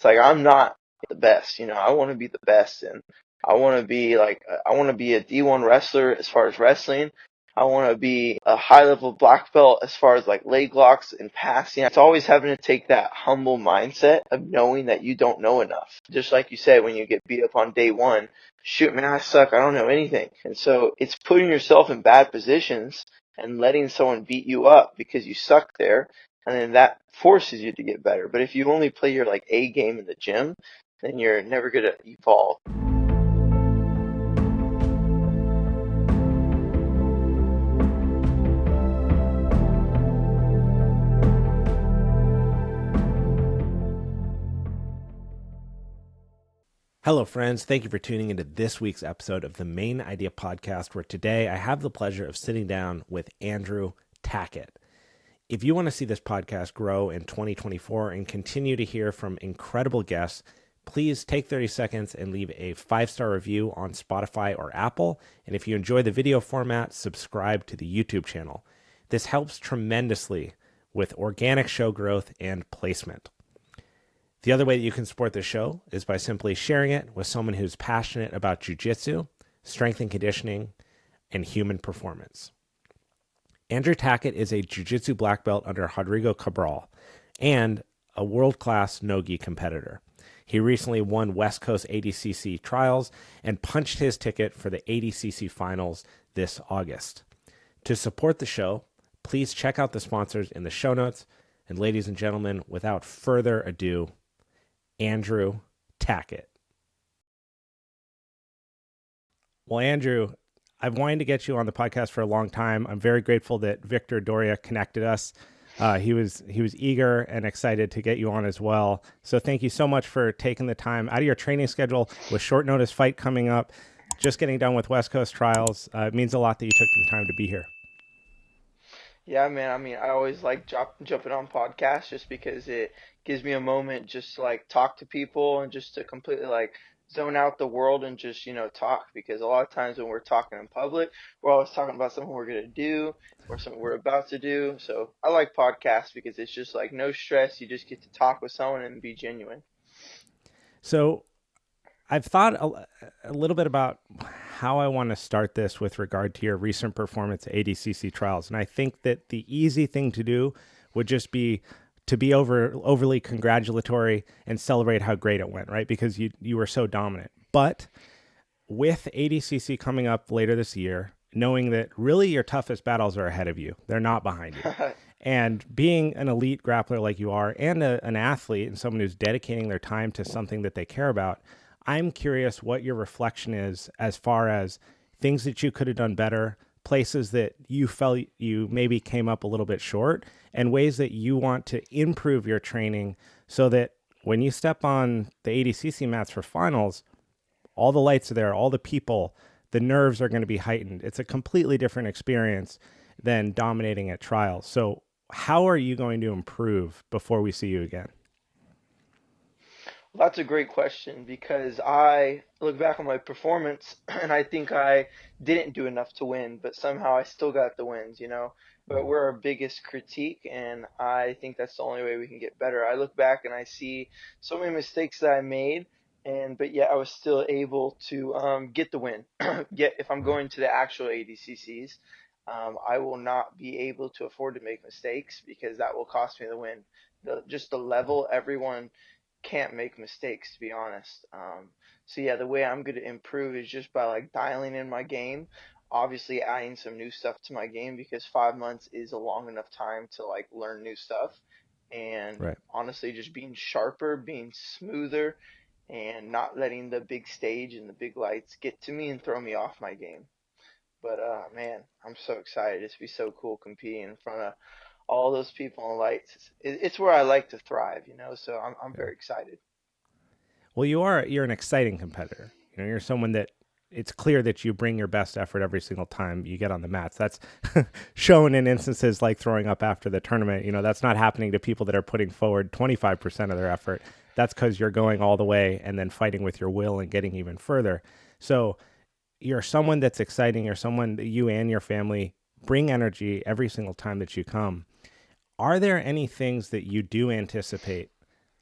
like I'm not the best, I want to be the best, and I want to be a D1 wrestler as far as wrestling. I want to be a high level black belt as far as like leg locks and passing. It's always having to take that humble mindset of knowing that you don't know enough. Just like you said, when you get beat up on day one, shoot, man, I suck. I don't know anything. And so it's putting yourself in bad positions and letting someone beat you up because you suck there. And then that forces you to get better. But if you only play your like A game in the gym, then you're never going to evolve. Hello, friends. Thank you for tuning into this week's episode of the Mayn Idea Podcast, where today I have the pleasure of sitting down with Andrew Tackett. If you want to see this podcast grow in 2024 and continue to hear from incredible guests, please take 30 seconds and leave a 5-star review on Spotify or Apple. And if you enjoy the video format, subscribe to the YouTube channel. This helps tremendously with organic show growth and placement. The other way that you can support the show is by simply sharing it with someone who's passionate about Jiu Jitsu, strength and conditioning, and human performance. Andrew Tackett is a Jiu Jitsu black belt under Rodrigo Cabral and a world-class nogi competitor. He recently won West Coast ADCC Trials and punched his ticket for the ADCC Finals this August. To support the show, please check out the sponsors in the show notes. And ladies and gentlemen, without further ado, Andrew Tackett. Well, Andrew, I've wanted to get you on the podcast for a long time. I'm very grateful that Victor Doria connected us. He was eager and excited to get you on as well. So thank you so much for taking the time out of your training schedule with short notice fight coming up, just getting done with West Coast Trials. It means a lot that you took the time to be here. Yeah, man. I mean, I always like jumping on podcasts just because it gives me a moment just to like talk to people and just to completely like zone out the world and just, talk. Because a lot of times when we're talking in public, we're always talking about something we're going to do or something we're about to do. So I like podcasts because it's just like no stress. You just get to talk with someone and be genuine. So I've thought a little bit about how I want to start this with regard to your recent performance at ADCC Trials. And I think that the easy thing to do would just be to be overly congratulatory and celebrate how great it went, right? Because you were so dominant. But with ADCC coming up later this year, knowing that really your toughest battles are ahead of you, they're not behind you. And being an elite grappler like you are and an athlete and someone who's dedicating their time to something that they care about, I'm curious what your reflection is as far as things that you could have done better, places that you felt you maybe came up a little bit short, and ways that you want to improve your training so that when you step on the ADCC mats for finals, all the lights are there, all the people, the nerves are going to be heightened. It's a completely different experience than dominating at trials. So how are you going to improve before we see you again? That's a great question because I look back on my performance and I think I didn't do enough to win, but somehow I still got the wins. But we're our biggest critique, and I think that's the only way we can get better. I look back and I see so many mistakes that I made, but yet I was still able to get the win. Yet if I'm going to the actual ADCCs, I will not be able to afford to make mistakes because that will cost me the win. Just the level, everyone can't make mistakes, to be honest. So yeah, the way I'm going to improve is just by like dialing in my game, obviously adding some new stuff to my game because 5 months is a long enough time to like learn new stuff, and Right. honestly just being sharper, being smoother, and not letting the big stage and the big lights get to me and throw me off my game. But man, I'm so excited. It's be so cool competing in front of all those people on lights. It's where I like to thrive. So I'm Yeah. very excited. Well, you're an exciting competitor. You're someone that it's clear that you bring your best effort every single time you get on the mats. That's shown in instances like throwing up after the tournament. That's not happening to people that are putting forward 25% of their effort. That's because you're going all the way and then fighting with your will and getting even further. So you're someone that's exciting. You're someone that you and your family bring energy every single time that you come. Are there any things that you do anticipate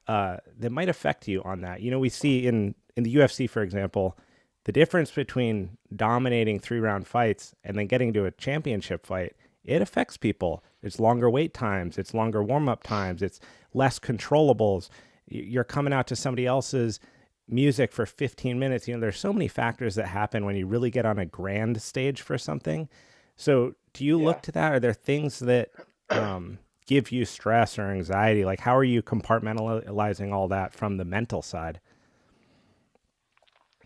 that might affect you on that. You know, we see in the UFC, for example, the difference between dominating 3 round fights and then getting to a championship fight. It affects people. It's longer wait times. It's longer warm up times. It's less controllables. You're coming out to somebody else's music for 15 minutes. You know, there's so many factors that happen when you really get on a grand stage for something. So, do you Yeah. look to that? Are there things that um, give you stress or anxiety? Like, how are you compartmentalizing all that from the mental side?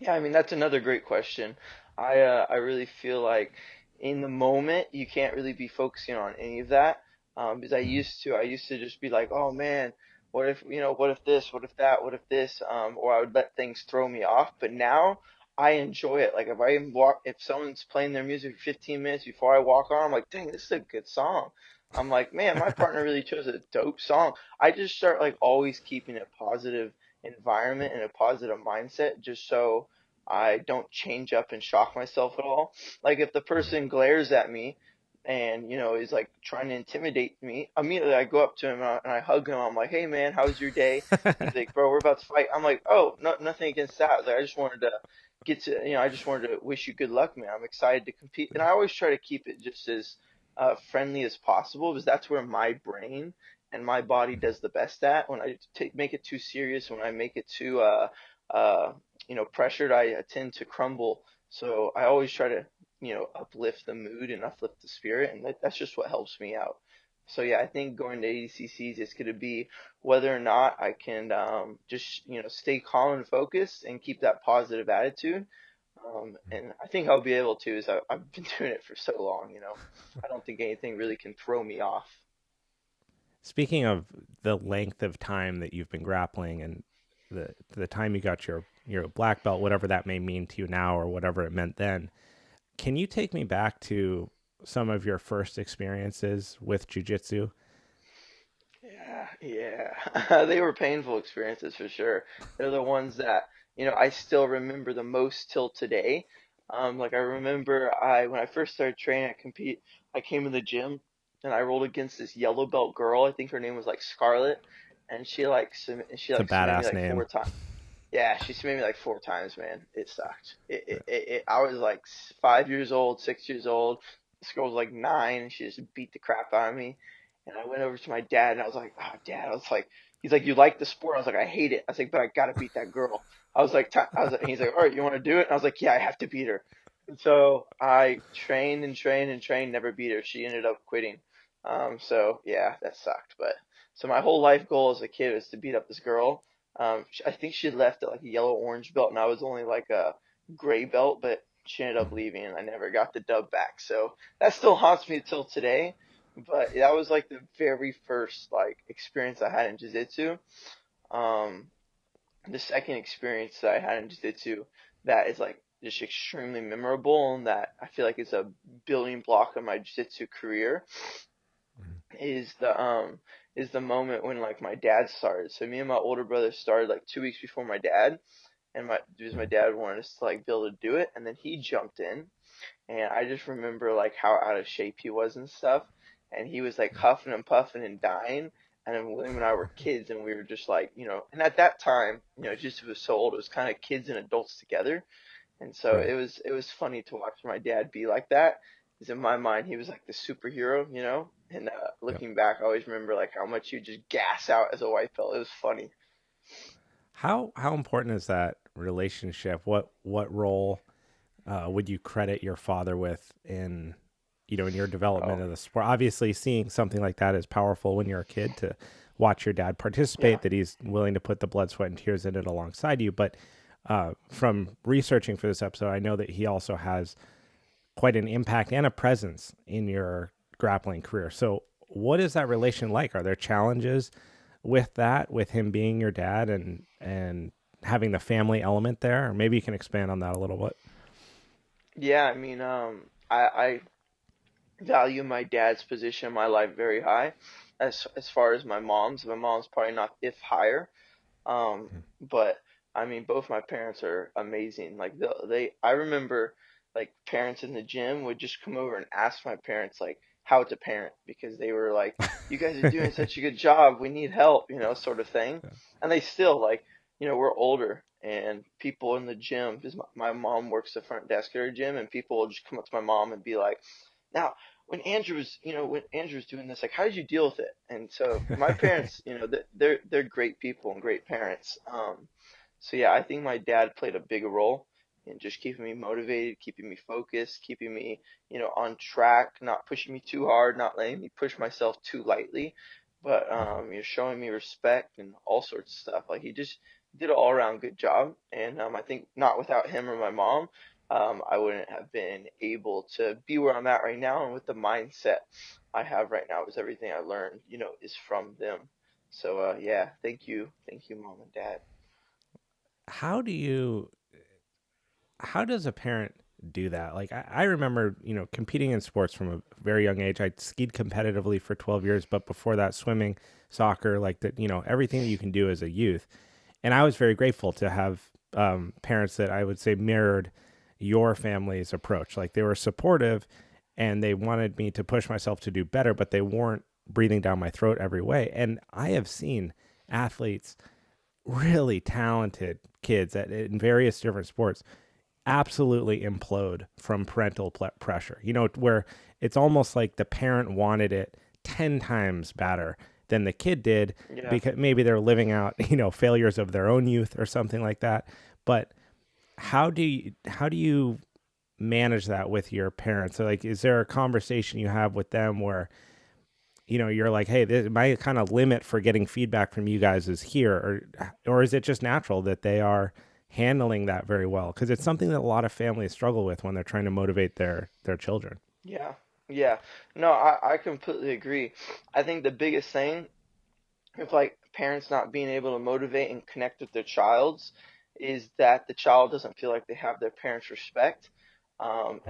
Yeah, I mean that's another great question. I really feel like in the moment you can't really be focusing on any of that. Because I used to just be like, oh man, what if this, what if that, what if this, or I would let things throw me off. But now I enjoy it. Like if someone's playing their music for 15 minutes before I walk on, I'm like, dang, this is a good song. I'm like, man, my partner really chose a dope song. I just start like always keeping a positive environment and a positive mindset just so I don't change up and shock myself at all. Like if the person glares at me and is like trying to intimidate me, immediately I go up to him and I hug him. I'm like, "Hey man, how's your day?" He's like, "Bro, we're about to fight." I'm like, "Oh, no, nothing against that." Like I just wanted to I just wanted to wish you good luck, man. I'm excited to compete, and I always try to keep it just as friendly as possible because that's where my brain and my body does the best at. When I make it too serious, when I make it too uh, pressured, I tend to crumble. So I always try to, uplift the mood and uplift the spirit, and that's just what helps me out. So yeah, I think going to ADCCs is going to be whether or not I can just stay calm and focused and keep that positive attitude. And I think I'll be able to, as I've been doing it for so long. I don't think anything really can throw me off. Speaking of the length of time that you've been grappling and the time you got your black belt, whatever that may mean to you now or whatever it meant then, can you take me back to some of your first experiences with jujitsu? Yeah, yeah. They were painful experiences for sure. They're the ones that, I still remember the most till today. Like I remember when I first started training, I came in the gym and I rolled against this yellow belt girl. I think her name was like Scarlet, and she It's a like submitted me badass like name. 4 times. Yeah, she submitted me like 4 times, man. It sucked. I was like 5 years old, 6 years old. This girl was like 9, and she just beat the crap out of me. And I went over to my dad, and I was like, "Oh, Dad," I was like, he's like, "You like the sport?" I was like, "I hate it." I was like, "But I gotta beat that girl." He's like, "All right, you want to do it?" And I was like, "Yeah, I have to beat her." And so I trained and trained and trained, never beat her. She ended up quitting. So yeah, that sucked. But so my whole life goal as a kid was to beat up this girl. I think she left at like a yellow orange belt, and I was only like a gray belt, but she ended up leaving, and I never got the dub back. So that still haunts me till today. But that was like the very first like experience I had in jiu-jitsu. Um, the second experience that I had in jiu-jitsu that is like just extremely memorable and that I feel like is a building block of my jiu-jitsu career is the moment when like my dad started. So me and my older brother started like 2 weeks before my dad, and my dad wanted us to like be able to do it, and then he jumped in, and I just remember like how out of shape he was and stuff, and he was like huffing and puffing and dying. And then William and I were kids, and we were just like, and at that time, just it was so old, it was kind of kids and adults together. And so Right. it was funny to watch my dad be like that. Because in my mind, he was like the superhero. And Yep. looking back, I always remember like how much you just gas out as a white belt. It was funny. How important is that relationship? What role would you credit your father with in in your development Oh, of the sport? Obviously, seeing something like that is powerful when you're a kid to watch your dad yeah. participate. That he's willing to put the blood, sweat, and tears in it alongside you. But from researching for this episode, I know that he also has quite an impact and a presence in your grappling career. So, what is that relation like? Are there challenges with that, with him being your dad and having the family element there? Or maybe you can expand on that a little bit. Yeah, I mean, I value my dad's position in my life very high. As far as my mom's probably not if higher. But I mean, both my parents are amazing. Like I remember like parents in the gym would just come over and ask my parents like, how to parent because they were like, you guys are doing such a good job. We need help, sort of thing. And they still like, we're older and people in the gym, because my mom works the front desk at our gym, and people will just come up to my mom and be like, now, when Andrew's doing this, like, how did you deal with it? And so my parents, they're great people and great parents. So yeah, I think my dad played a big role in just keeping me motivated, keeping me focused, keeping me, on track, not pushing me too hard, not letting me push myself too lightly, but showing me respect and all sorts of stuff. Like he just did an all around good job, and I think not without him or my mom, I wouldn't have been able to be where I'm at right now, and with the mindset I have right now, is everything I learned, is from them. So yeah, thank you, mom and dad. How do you how does a parent do that? Like I remember, competing in sports from a very young age. I skied competitively for 12 years, but before that, swimming, soccer, like that, everything that you can do as a youth. And I was very grateful to have parents that I would say mirrored your family's approach. Like they were supportive and they wanted me to push myself to do better, but they weren't breathing down my throat every way. And I have seen athletes, really talented kids in various different sports, absolutely implode from parental pressure. Where it's almost like the parent wanted it 10 times better than the kid did Yeah. because maybe they're living out, failures of their own youth or something like that. But how do you manage that with your parents? So like is there a conversation you have with them where you're like, hey, my kind of limit for getting feedback from you guys is here, or is it just natural that they are handling that very well? Because it's something that a lot of families struggle with when they're trying to motivate their children. Yeah. Yeah. No, I completely agree. I think the biggest thing with like parents not being able to motivate and connect with their childs is that the child doesn't feel like they have their parents' respect. And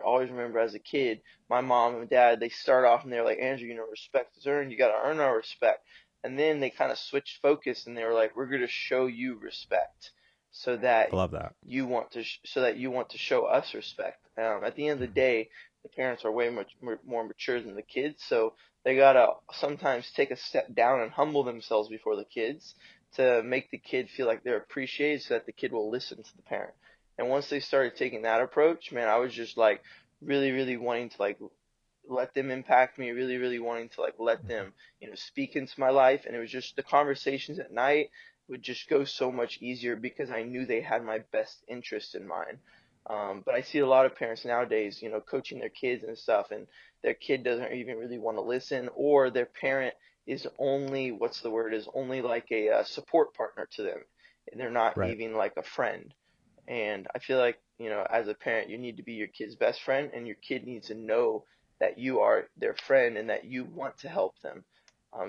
always remember as a kid, my mom and dad, they start off and they're like, Andrew, respect is earned. You got to earn our respect. And then they kind of switched focus and they were like, we're going to show you respect so that I love that. you want to show us respect. At the end of the day, the parents are way much more mature than the kids, so they gotta sometimes take a step down and humble themselves before the kids to make the kid feel like they're appreciated so that the kid will listen to the parent. And once they started taking that approach, man, I was just like really, really wanting to like let them impact me, really, really wanting to like let them, speak into my life. And it was just the conversations at night would just go so much easier because I knew they had my best interest in mind. But I see a lot of parents nowadays, coaching their kids and stuff, and their kid doesn't even really want to listen, or their parent is only, what's the word, is only like a support partner to them. And they're not Right. even like a friend. And I feel like, as a parent, you need to be your kid's best friend, and your kid needs to know that you are their friend and that you want to help them.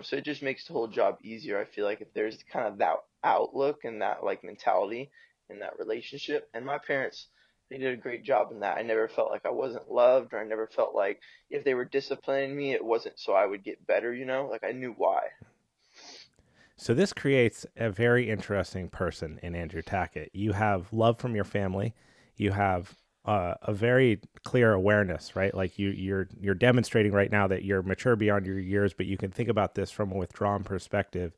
So it just makes the whole job easier. I feel like if there's kind of that outlook and that like mentality in that relationship. And my parents, they did a great job in that. I never felt like I wasn't loved, or I never felt like if they were disciplining me, it wasn't so I would get better, like I knew why. So this creates a very interesting person in Andrew Tackett. You have love from your family. You have a very clear awareness, right? Like you're demonstrating right now that you're mature beyond your years, but you can think about this from a withdrawn perspective.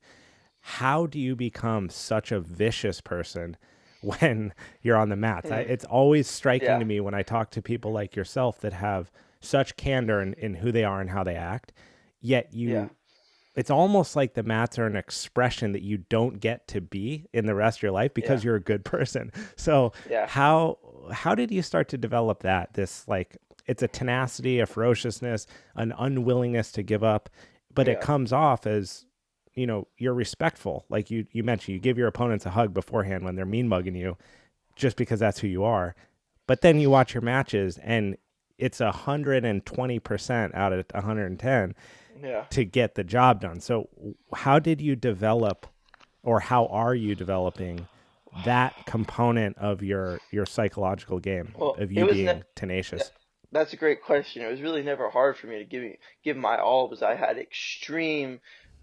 How do you become such a vicious person when you're on the mats? Hmm. It's always striking Yeah. to me when I talk to people like yourself that have such candor in who they are and how they act, yet Yeah. it's almost like the mats are an expression that you don't get to be in the rest of your life Yeah. because you're a good person. So Yeah. how did you start to develop that? This like it's a tenacity, a ferociousness, an unwillingness to give up, but it Yeah. comes off as you're respectful. Like you mentioned, you give your opponents a hug beforehand when they're mean mugging you, just because that's who you are. But then you watch your matches and it's 120% out of 110 Yeah. to get the job done. So how did you develop or how are you developing that component of your psychological game Well, of it you was ne being tenacious? that, that's a great question. It was really never hard for me to give my all because I had extreme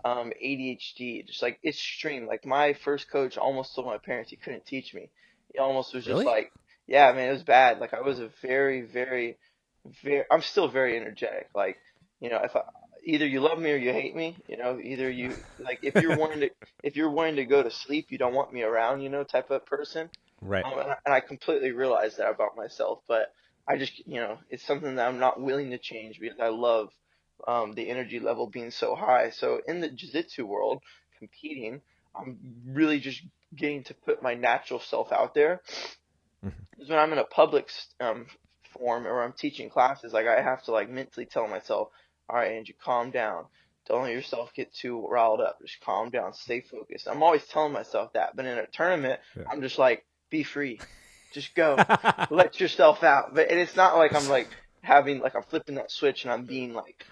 ADHD, just like extreme. Like my first coach almost told my parents he couldn't teach me. He almost was just Really? like, yeah, man, it was bad. Like I was a very, very, very, I'm still very energetic. Like If either you love me or you hate me, either you like if you're wanting to go to sleep, you don't want me around, type of person. Right. And I completely realize that about myself, but I just, it's something that I'm not willing to change because I love the energy level being so high. So in the jiu-jitsu world, competing, I'm really just getting to put my natural self out there. Mhm. Because when I'm in a public form or I'm teaching classes, like I have to like mentally tell myself, all right, Andrew, calm down. Don't let yourself get too riled up. Just calm down, stay focused. I'm always telling myself that. But in a tournament, I'm just like, be free. Just go. Yeah. Let yourself out. But and it's not like I'm like having like I'm flipping that switch and I'm being like,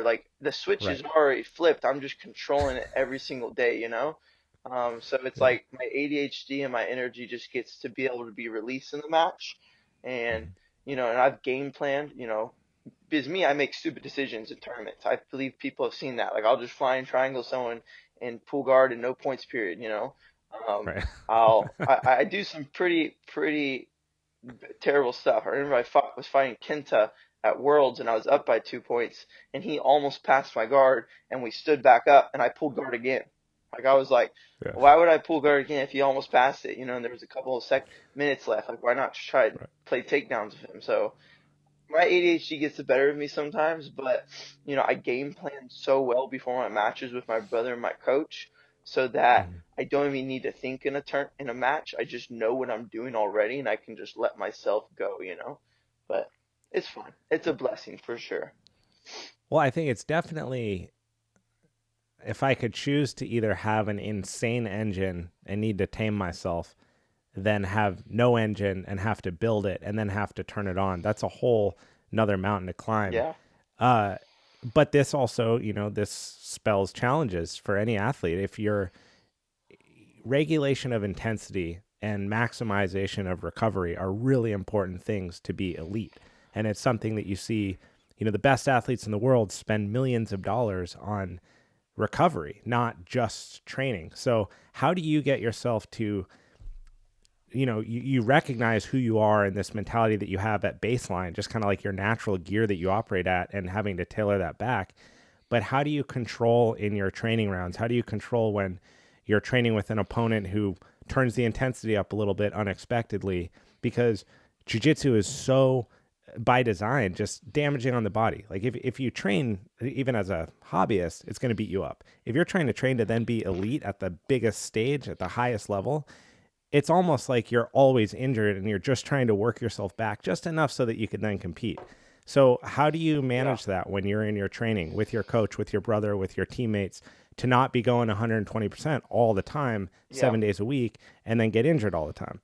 like the switch Right. is already flipped. I'm just controlling it every single day. So it's Yeah. like my ADHD and my energy just gets to be able to be released in the match. And, Mhm. and I've game planned, because me, I make stupid decisions in tournaments. I believe people have seen that. Like I'll just fly and triangle someone and pull guard and no points period. Um, Right. I do some pretty terrible stuff. I remember was fighting Kenta at Worlds and I was up by 2 points and he almost passed my guard and we stood back up and I pulled guard again. Like I was like, Yeah. why would I pull guard again if he almost passed it? And there was a couple of minutes left. Like why not just try to Right. play takedowns with him? So my ADHD gets the better of me sometimes, but I game plan so well before my matches with my brother and my coach, so that Mhm. I don't even need to think in a match. I just know what I'm doing already, and I can just let myself go. But it's fun. It's a blessing for sure. Well, I think it's definitely, if I could choose to either have an insane engine and need to tame myself, then have no engine and have to build it and then have to turn it on. That's a whole another mountain to climb. Yeah, Uh, but this also, this spells challenges for any athlete. If your regulation of intensity and maximization of recovery are really important things to be elite. And it's something that you see, the best athletes in the world spend millions of dollars on recovery, not just training. So, how do you get yourself to, you recognize who you are and this mentality that you have at baseline, just kind of like your natural gear that you operate at and having to tailor that back. But how do you control in your training rounds? How do you control when you're training with an opponent who turns the intensity up a little bit unexpectedly? Because jiu-jitsu is so by design just damaging on the body. Like if you train even as a hobbyist, it's going to beat you up. If you're trying to train to then be elite at the biggest stage at the highest level, it's almost like you're always injured and you're just trying to work yourself back just enough so that you can then compete. So, how do you yeah, manage that when you're in your training with your coach, with your brother, with your teammates, to not be going 120% all the time, yeah. 7 days a week, and then get injured all the time?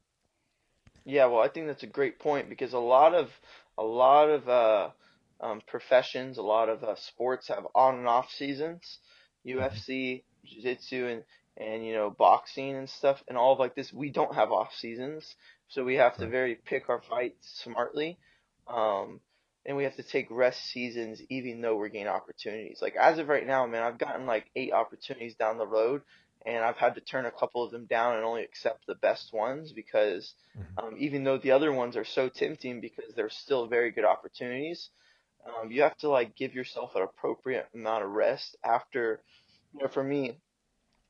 Yeah, well, I think that's a great point because a lot of professions, a lot of sports have on and off seasons. Mm-hmm. UFC, jiu-jitsu, and boxing and stuff, and all of like this. We don't have off seasons, so we have to Right. very pick our fights smartly, um, and we have to take rest seasons even though we're getting opportunities. Like as of right now, man, I've gotten like 8 opportunities down the road, and I've had to turn a couple of them down and only accept the best ones because Mm-hmm. even though the other ones are so tempting because they're still very good opportunities, you have to like give yourself an appropriate amount of rest after. For me,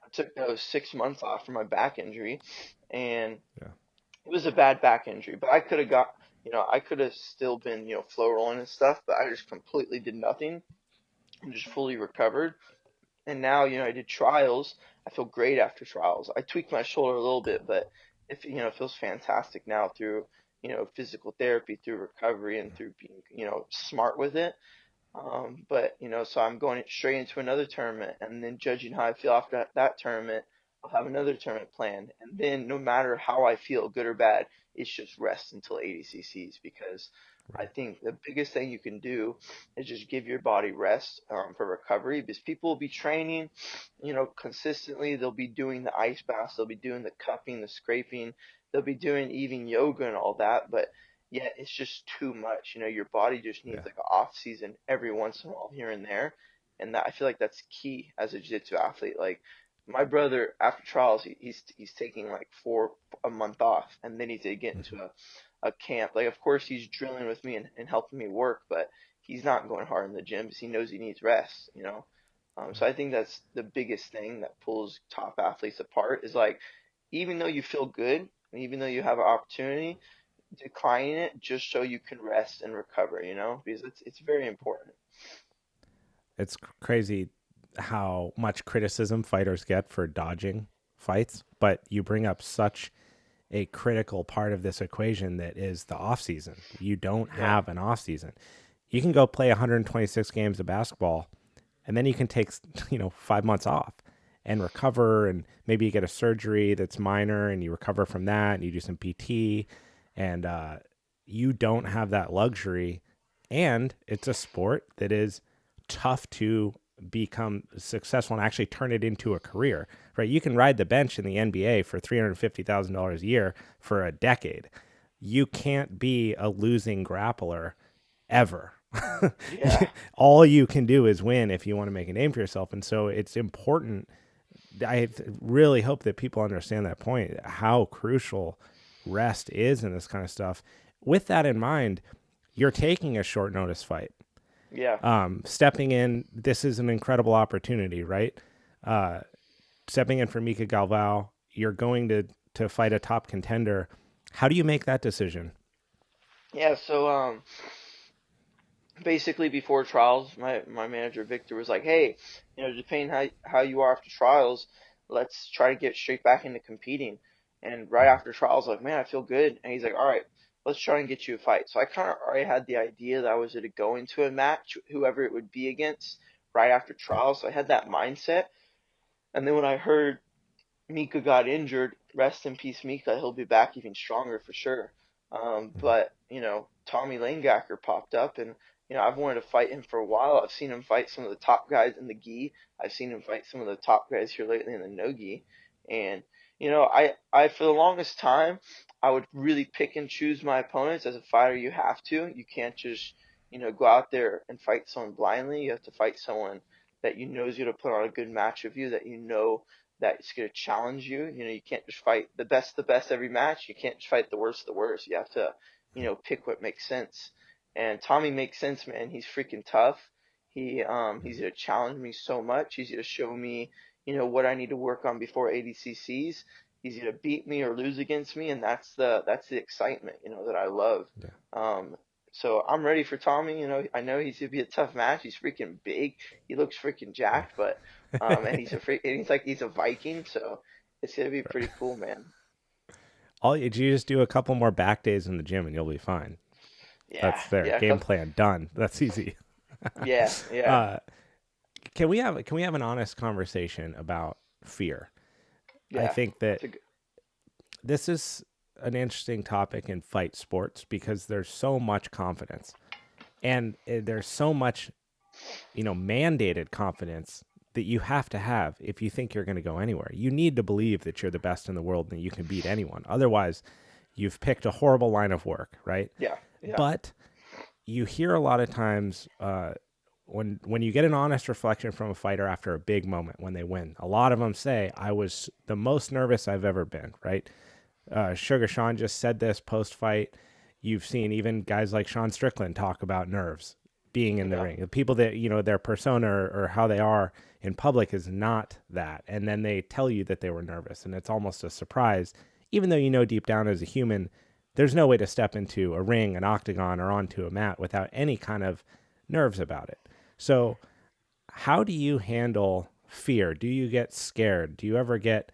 I took those 6 months off for my back injury, and Yeah. it was a bad back injury. But I could have still been, flow rolling and stuff, but I just completely did nothing and just fully recovered. And now, I did trials. I feel great after trials. I tweaked my shoulder a little bit, but it feels fantastic now through, physical therapy, through recovery, and through being, smart with it. But so I'm going straight into another tournament, and then judging how I feel after that tournament, I'll have another tournament planned, and then no matter how I feel, good or bad, it's just rest until ADCCs because I Right. think the biggest thing you can do is just give your body rest for recovery because people will be training, consistently. They'll be doing the ice baths, they'll be doing the cupping, the scraping, they'll be doing even yoga and all that, but yeah, it's just too much. Your body just needs Yeah. like an off season every once in a while here and there. And that I feel like that's key as a jiu-jitsu athlete. Like my brother after trials, he's taking like a month off and then he's get into Mm-hmm. a camp. Like of course he's drilling with me and helping me work, but he's not going hard in the gym because he knows he needs rest, you know. So I think that's the biggest thing that pulls top athletes apart is like, even though you feel good, and even though you have an opportunity, declining it just so you can rest and recover, you know, because it's very important. It's crazy how much criticism fighters get for dodging fights, but you bring up such a critical part of this equation that is the off season. You don't Yeah, have an off season. You can go play 126 games of basketball, and then you can take 5 months off and recover, and maybe you get a surgery that's minor, and you recover from that, and you do some PT, and you don't have that luxury. And it's a sport that is tough to become successful and actually turn it into a career, right? You can ride the bench in the NBA for $350,000 a year for a decade. You can't be a losing grappler ever. yeah, All you can do is win if you want to make a name for yourself. And so it's important. I really hope that people understand that point, how crucial rest is in this kind of stuff. With that in mind, you're taking a short notice fight. yeah. Stepping in, this is an incredible opportunity, right? Uh, Stepping in for Mika Galvao, you're going to fight a top contender. How do you make that decision? Yeah, so basically before trials, my manager Victor was like, "Hey, you know, depending how you are after trials, let's try to get straight back into competing." And right Mhm. after trials, like, man, I feel good. And he's like, "All right, let's try and get you a fight." So I kind of already had the idea that I was going to go into a match, whoever it would be against, right after trials. So I had that mindset. And then when I heard Mika got injured. Rest in peace, Mika. He'll be back even stronger for sure. But you know, Tommy Langaker popped up, and you know, I've wanted to fight him for a while. I've seen him fight some of the top guys in the gi. I've seen him fight some of the top guys here lately in the nogi. And you know, I for the longest time, I would really pick and choose my opponents. As a fighter, you have to. You can't just go out there and fight someone blindly. You have to fight someone that you know is going to put on a good match with you. That you know that's going to challenge you. You know, you can't just fight the best every match. You can't just fight the worst. You have to, pick what makes sense. And Tommy makes sense, man. He's freaking tough. He's gonna challenge me so much. He's gonna show me, what I need to work on before ADCCs. He's gonna beat me or lose against me, and that's the excitement, that I love. Yeah. Um, so I'm ready for Tommy. You know, I know he's gonna be a tough match. He's freaking big. He looks freaking jacked, but and he's like he's a Viking, so it's gonna be pretty cool, man. All you just do a couple more back days in the gym and you'll be fine. Yeah, That's their yeah, game plan done. That's easy. yeah, yeah, Uh, can we have an honest conversation about fear? I yeah. think that It's a good, this is an interesting topic in fight sports because there's so much confidence and there's so much mandated confidence that you have to have if you think you're going to go anywhere. You need to believe that you're the best in the world and that you can beat anyone. Otherwise, you've picked a horrible line of work, right? yeah, yeah, But you hear a lot of times when you get an honest reflection from a fighter after a big moment when they win. A lot of them say, "I was the most nervous I've ever been." Right? Sugar Sean just said this post fight. You've seen even guys like Sean Strickland talk about nerves being in the yeah. ring. The people that their persona or how they are in public is not that, and then they tell you that they were nervous, and it's almost a surprise, even though deep down as a human, there's no way to step into a ring, an octagon, or onto a mat without any kind of nerves about it. So, how do you handle fear? Do you get scared? Do you ever get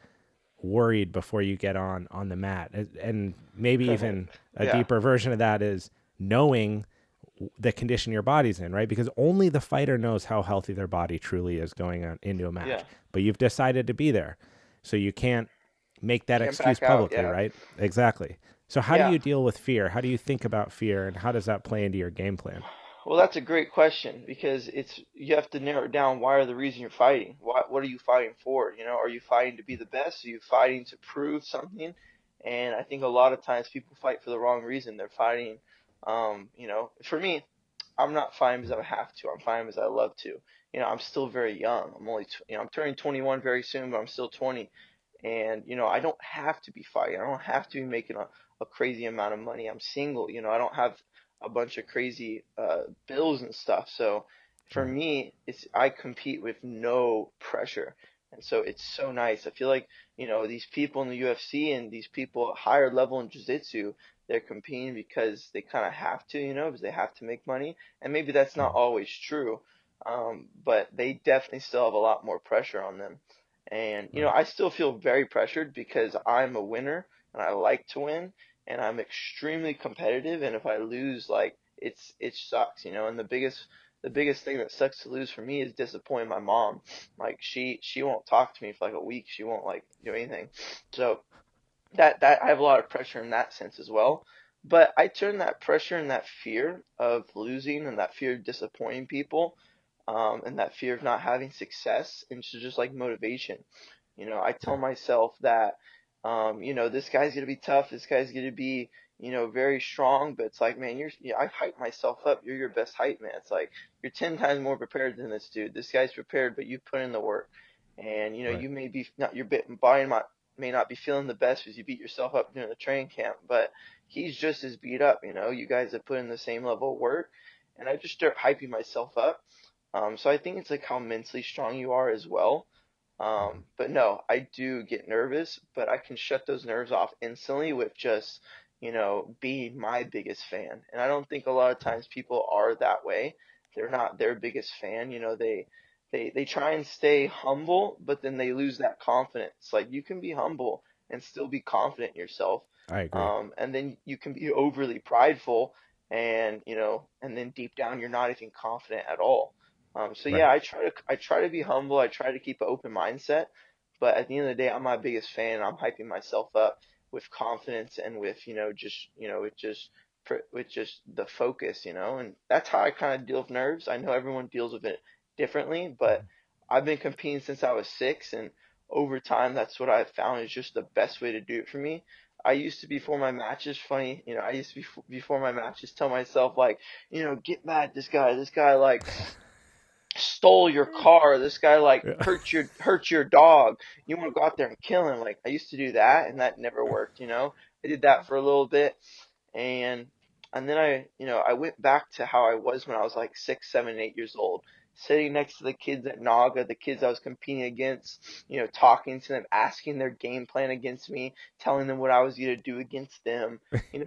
worried before you get on the mat? And maybe even a Yeah, deeper version of that is knowing the condition your body's in, right? Because only the fighter knows how healthy their body truly is going on into a match. yeah. But you've decided to be there. So you can't make that Can't excuse back out. publicly, Yeah, right? Exactly. So how do yeah. you deal with fear? How do you think about fear and how does that play into your game plan? Well, that's a great question because you have to narrow it down. Why are the reason you're fighting? What are you fighting for? You know, are you fighting to be the best? Are you fighting to prove something? And I think a lot of times people fight for the wrong reason. They're fighting, for me, I'm not fighting because I have to. I'm fighting because I love to. You know, I'm still very young. I'm turning 21 very soon, but I'm still 20. And, I don't have to be fighting. I don't have to be making a crazy amount of money. I'm single. I don't have a bunch of crazy bills and stuff. So for Right. me, I compete with no pressure. And so it's so nice. I feel like, these people in the UFC and these people at higher level in jiu-jitsu, they're competing because they kind of have to, because they have to make money. And maybe that's not Mm. always true. But they definitely still have a lot more pressure on them. And, Right. I still feel very pressured because I'm a winner and I like to win and I'm extremely competitive. And if I lose, like it sucks, And the biggest thing that sucks to lose for me is disappointing my mom. Like she won't talk to me for like a week. She won't like do anything. So that I have a lot of pressure in that sense as well. But I turn that pressure and that fear of losing and that fear of disappointing people, and that fear of not having success into just like motivation. I tell Yeah. myself that, this guy's gonna be tough. This guy's gonna be, very strong. But it's like, man, I hype myself up. You're your best hype man. It's like you're 10 times more prepared than this dude. This guy's prepared, but you put in the work. And Right. you may be not your body may not be feeling the best because you beat yourself up during the training camp, but he's just as beat up. You guys have put in the same level of work, and I just start hyping myself up. So I think it's like how mentally strong you are as well. Mhm. But no, I do get nervous, but I can shut those nerves off instantly with just, being my biggest fan. And I don't think a lot of times people are that way. They're not their biggest fan. They try and stay humble, but then they lose that confidence. Like you can be humble and still be confident in yourself. I agree. And then you can be overly prideful and, and then deep down you're not even confident at all. So Right. yeah, I try to be humble. I try to keep an open mindset, but at the end of the day, I'm my biggest fan. I'm hyping myself up with confidence and with with just the focus, and that's how I kind of deal with nerves. I know everyone deals with it differently, but Mhm. I've been competing since I was 6, and over time, that's what I've found is just the best way to do it for me. I used to before my matches, funny, I used to before my matches tell myself like, get mad at this guy like stole your car. This guy like Yeah. hurt your dog. You want to go out there and kill him. Like I used to do that, and that never worked. I did that for a little bit, and and then I went back to how I was when I was like 6, 7, 8 years old, sitting next to the kids at Naga, the kids I was competing against, talking to them, asking their game plan against me, telling them what I was going to do against them,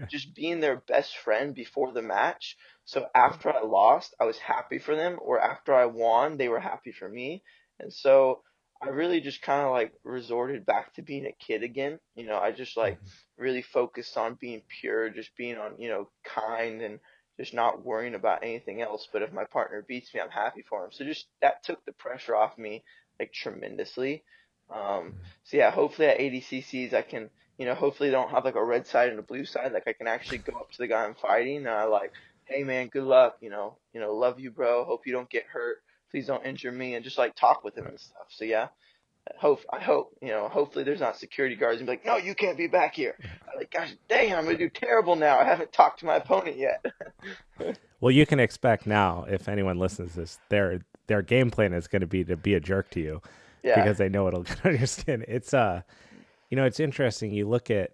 just being their best friend before the match. So after I lost, I was happy for them, or after I won, they were happy for me. And so I really just kind of like resorted back to being a kid again. I just like Mhm. really focused on being pure, just being on, kind and just not worrying about anything else. But if my partner beats me, I'm happy for him. So just that took the pressure off me like tremendously. So yeah, hopefully at ADCCs I can, hopefully they don't have like a red side and a blue side. Like I can actually go up to the guy I'm fighting and I like, hey man, good luck, love you, bro. Hope you don't get hurt. Please don't injure me, and just like talk with him Right. and stuff. So yeah, I hope, hopefully there's not security guards and be like, no, you can't be back here. I'm like, gosh dang, I'm gonna do Right. terrible now. I haven't talked to my opponent yet. Well, you can expect now, if anyone listens to this, their game plan is going to be a jerk to you Yeah, because they know it'll get on your skin. It's it's interesting. You look at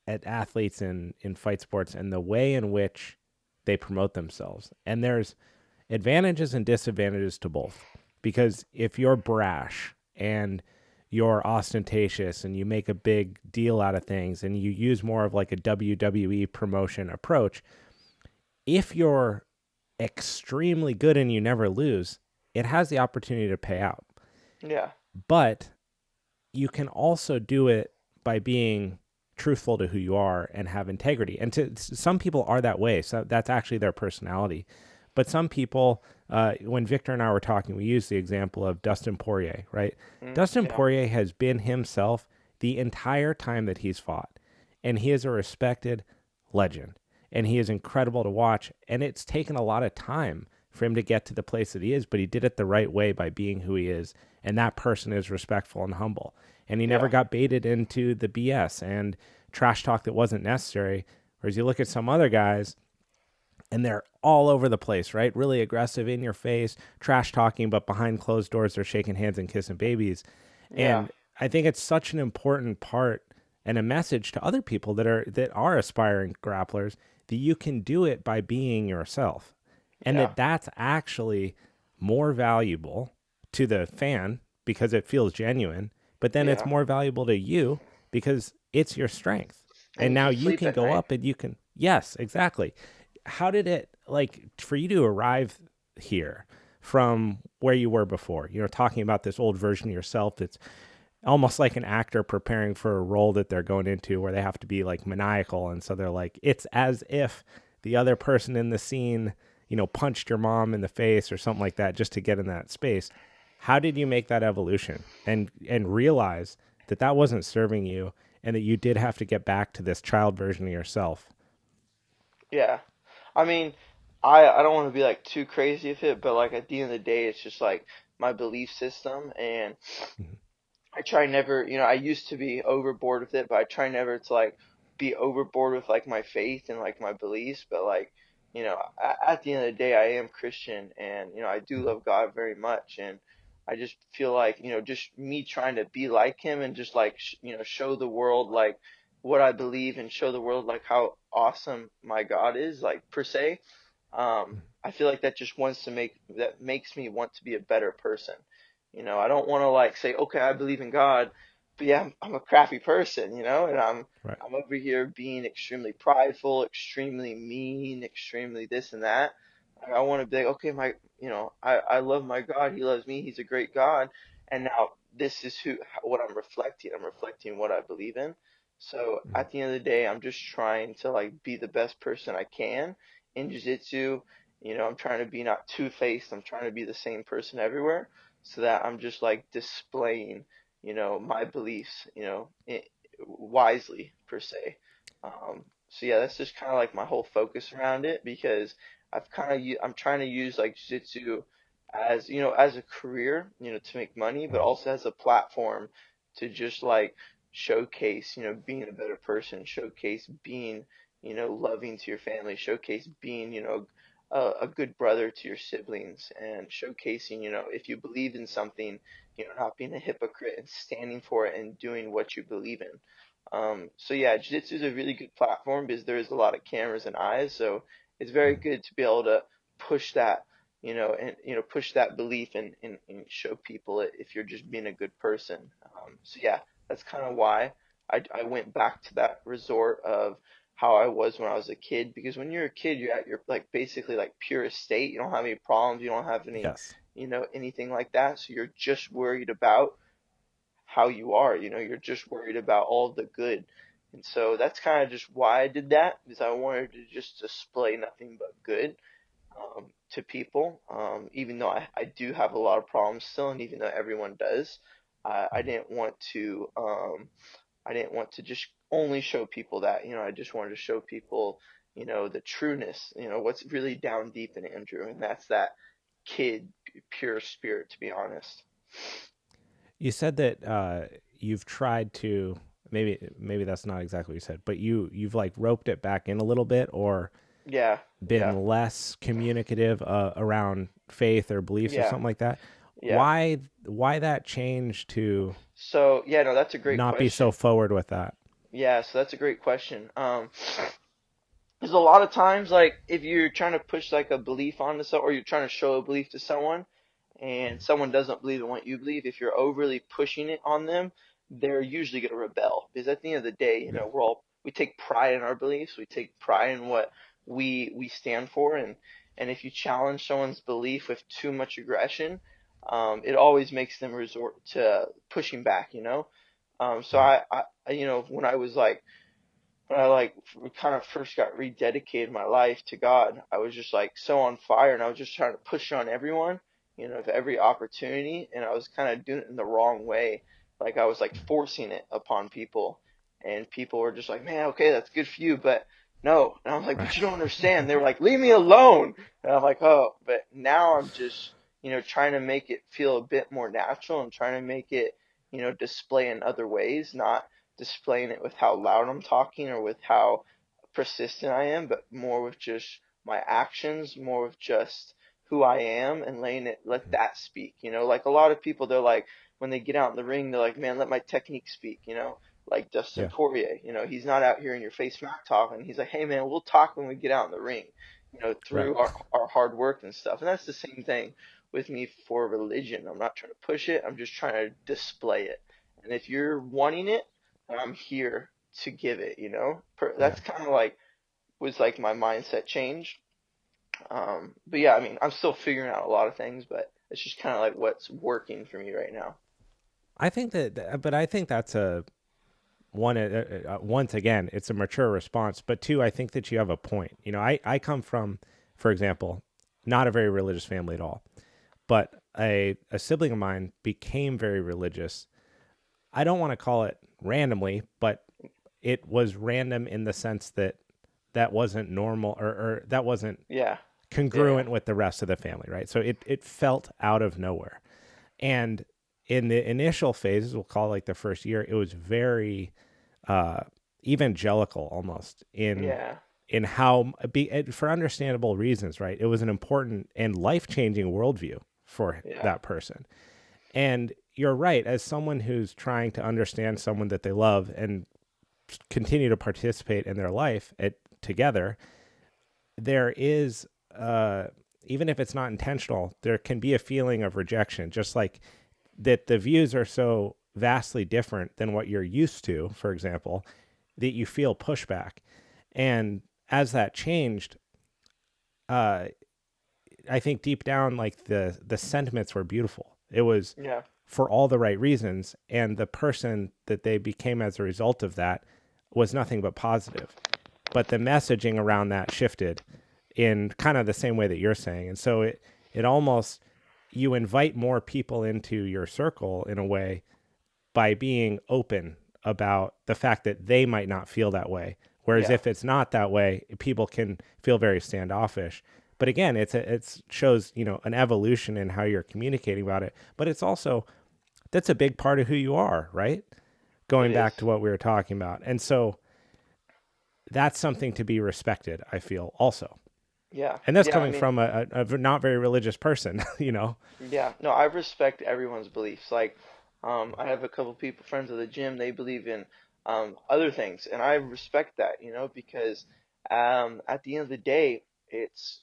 athletes in fight sports and the way in which they promote themselves, and there's advantages and disadvantages to both. Because if you're brash and you're ostentatious and you make a big deal out of things and you use more of like a WWE promotion approach, if you're extremely good and you never lose, it has the opportunity to pay out. yeah, But you can also do it by being truthful to who you are and have integrity. And to some people are that way, so that's actually their personality. But some people, when Victor and I were talking, we used the example of Dustin Poirier, right? Dustin yeah, Poirier has been himself the entire time that he's fought, and he is a respected legend, and he is incredible to watch. And it's taken a lot of time for him to get to the place that he is, but he did it the right way by being who he is, and that person is respectful and humble. And he never yeah, got baited into the BS and trash talk that wasn't necessary. Whereas you look at some other guys, and they're all over the place, right? Really aggressive, in your face, trash talking, but behind closed doors, they're shaking hands and kissing babies. yeah, And I think it's such an important part and a message to other people that are aspiring grapplers that you can do it by being yourself, and Yeah. that's actually more valuable to the fan because it feels genuine, but then it's Yeah. more valuable to you because it's your strength. And And you now can you sleep can at go night. up and you can, yes, exactly. How did it, like, for you to arrive here from where you were before, talking about this old version of yourself that's almost like an actor preparing for a role that they're going into where they have to be like maniacal. And so they're like, it's as if the other person in the scene, punched your mom in the face or something like that just to get in that space. How did you make that evolution and realize that that wasn't serving you and that you did have to get back to this child version of yourself? Yeah. I mean, I don't want to be like too crazy with it, but like at the end of the day, it's just like my belief system, and Mhm. I try never, I used to be overboard with it, but I try never to like be overboard with like my faith and like my beliefs. But like, at the end of the day, I am Christian, and I do love God very much, and I just feel like, just me trying to be like Him and just like, show the world like what I believe and show the world like how awesome my God is, like per se. I feel like that makes me want to be a better person. I don't want to like say, okay, I believe in God, but yeah, I'm a crappy person, and Right. I'm over here being extremely prideful, extremely mean, extremely this and that. I want to be like, okay, I love my God. He loves me. He's a great God. And now this is what I'm reflecting. I'm reflecting what I believe in. So Mhm. at the end of the day, I'm just trying to like be the best person I can in jiu-jitsu. I'm trying to be not two-faced. I'm trying to be the same person everywhere so that I'm just like displaying, my beliefs, wisely per se. So yeah, that's just kind of like my whole focus around it because I'm trying to use like jiu-jitsu as, as a career, to make money, but Mhm. also as a platform to just like showcase, being a better person, showcase being, loving to your family, showcase being, a good brother to your siblings, and showcasing, if you believe in something, not being a hypocrite and standing for it and doing what you believe in. So yeah, Jiu-Jitsu is a really good platform because there is a lot of cameras and eyes, so it's very Mhm. good to be able to push that, and push that belief and show people it if you're just being a good person. So yeah, that's kind of why I went back to that resort of how I was when I was a kid, because when you're a kid, you're at your like basically like purest state. You don't have any problems, you don't have any, Yes. anything like that. So you're just worried about how you are, you're just worried about all the good. And so that's kind of just why I did that, because I wanted to just display nothing but good, to people. Even though I do have a lot of problems still, and even though everyone does, I Mhm. didn't want to. I didn't want to just only show people that, I just wanted to show people, the trueness, what's really down deep in Andrew, and that's that kid, pure spirit, to be honest. You said that you've tried to, maybe that's not exactly what you said, but you've like roped it back in a little bit or Yeah, yeah, been less communicative around faith or beliefs or yeah, something like that. yeah. Why that change to So, yeah, no, that's a great not be so question. forward with that? Yeah, so that's a great question. There's a lot of times, like, if you're trying to push like a belief onto someone, or you're trying to show a belief to someone, and someone doesn't believe in what you believe, if you're overly pushing it on them, they're usually going to rebel. Because at the end of the day, Yeah. we take pride in our beliefs, we take pride in what we stand for, and if you challenge someone's belief with too much aggression, it always makes them resort to pushing back. So Mhm. when I was like when I like kind of first got rededicated my life to God, I was just like so on fire, and I was just trying to push on everyone, of every opportunity, and I was kind of doing it in the wrong way. Like I was like forcing it upon people, and people were just like, "Man, okay, that's good for you, but no." And I was like, Right. "But you don't understand." They were like, "Leave me alone." And I'm like, "Oh," but now I'm just, trying to make it feel a bit more natural and trying to make it, display in other ways, not displaying it with how loud I'm talking or with how persistent I am, but more with just my actions, more with just who I am, and let that speak. Like a lot of people, they're like, when they get out in the ring, they're like, man, let my technique speak. like Dustin Yeah. Poirier. He's not out here in your face smack talking. He's like, hey man, we'll talk when we get out in the ring, Right. through our hard work and stuff. And that's the same thing with me for religion. I'm not trying to push it. I'm just trying to display it. And if you're wanting it, I'm here to give it. Yeah. That's kind of like was like my mindset change. But yeah, I mean, I'm still figuring out a lot of things, but it's just kind of like what's working for me right now. I think but I think that's a one. Once again, it's a mature response. But two, I think that you have a point. I come from, for example, not a very religious family at all, but a sibling of mine became very religious. I don't want to call it randomly, but it was random in the sense that that wasn't normal, or that wasn't Yeah, yeah, yeah, congruent with the rest of the family, right? So it felt out of nowhere. And in the initial phases, we'll call it like the first year, it was very uh, evangelical almost yeah, in how for understandable reasons, right? It was an important and life changing worldview for yeah, that person. And you're right, as someone who's trying to understand someone that they love and continue to participate in their life together, there is, even if it's not intentional, there can be a feeling of rejection, just like that the views are so vastly different than what you're used to, for example, that you feel pushback. And as that changed, uh, I think deep down, like the sentiments were beautiful. It was yeah. for all the right reasons, and the person that they became as a result of that was nothing but positive. But the messaging around that shifted in kind of the same way that you're saying, and so it almost, you invite more people into your circle in a way by being open about the fact that they might not feel that way. Whereas Yeah, if it's not that way, people can feel very standoffish. But again, it shows an evolution in how you're communicating about it. But it's also, that's a big part of who you are, right? it Going is. back to what we were talking about, and so that's something to be respected, I feel, also. Yeah, And that's yeah. I coming mean, from a not very religious person. yeah. No, I respect everyone's beliefs. Like, I have a couple people, friends of the gym. They believe in other things, and I respect that. Because at the end of the day, it's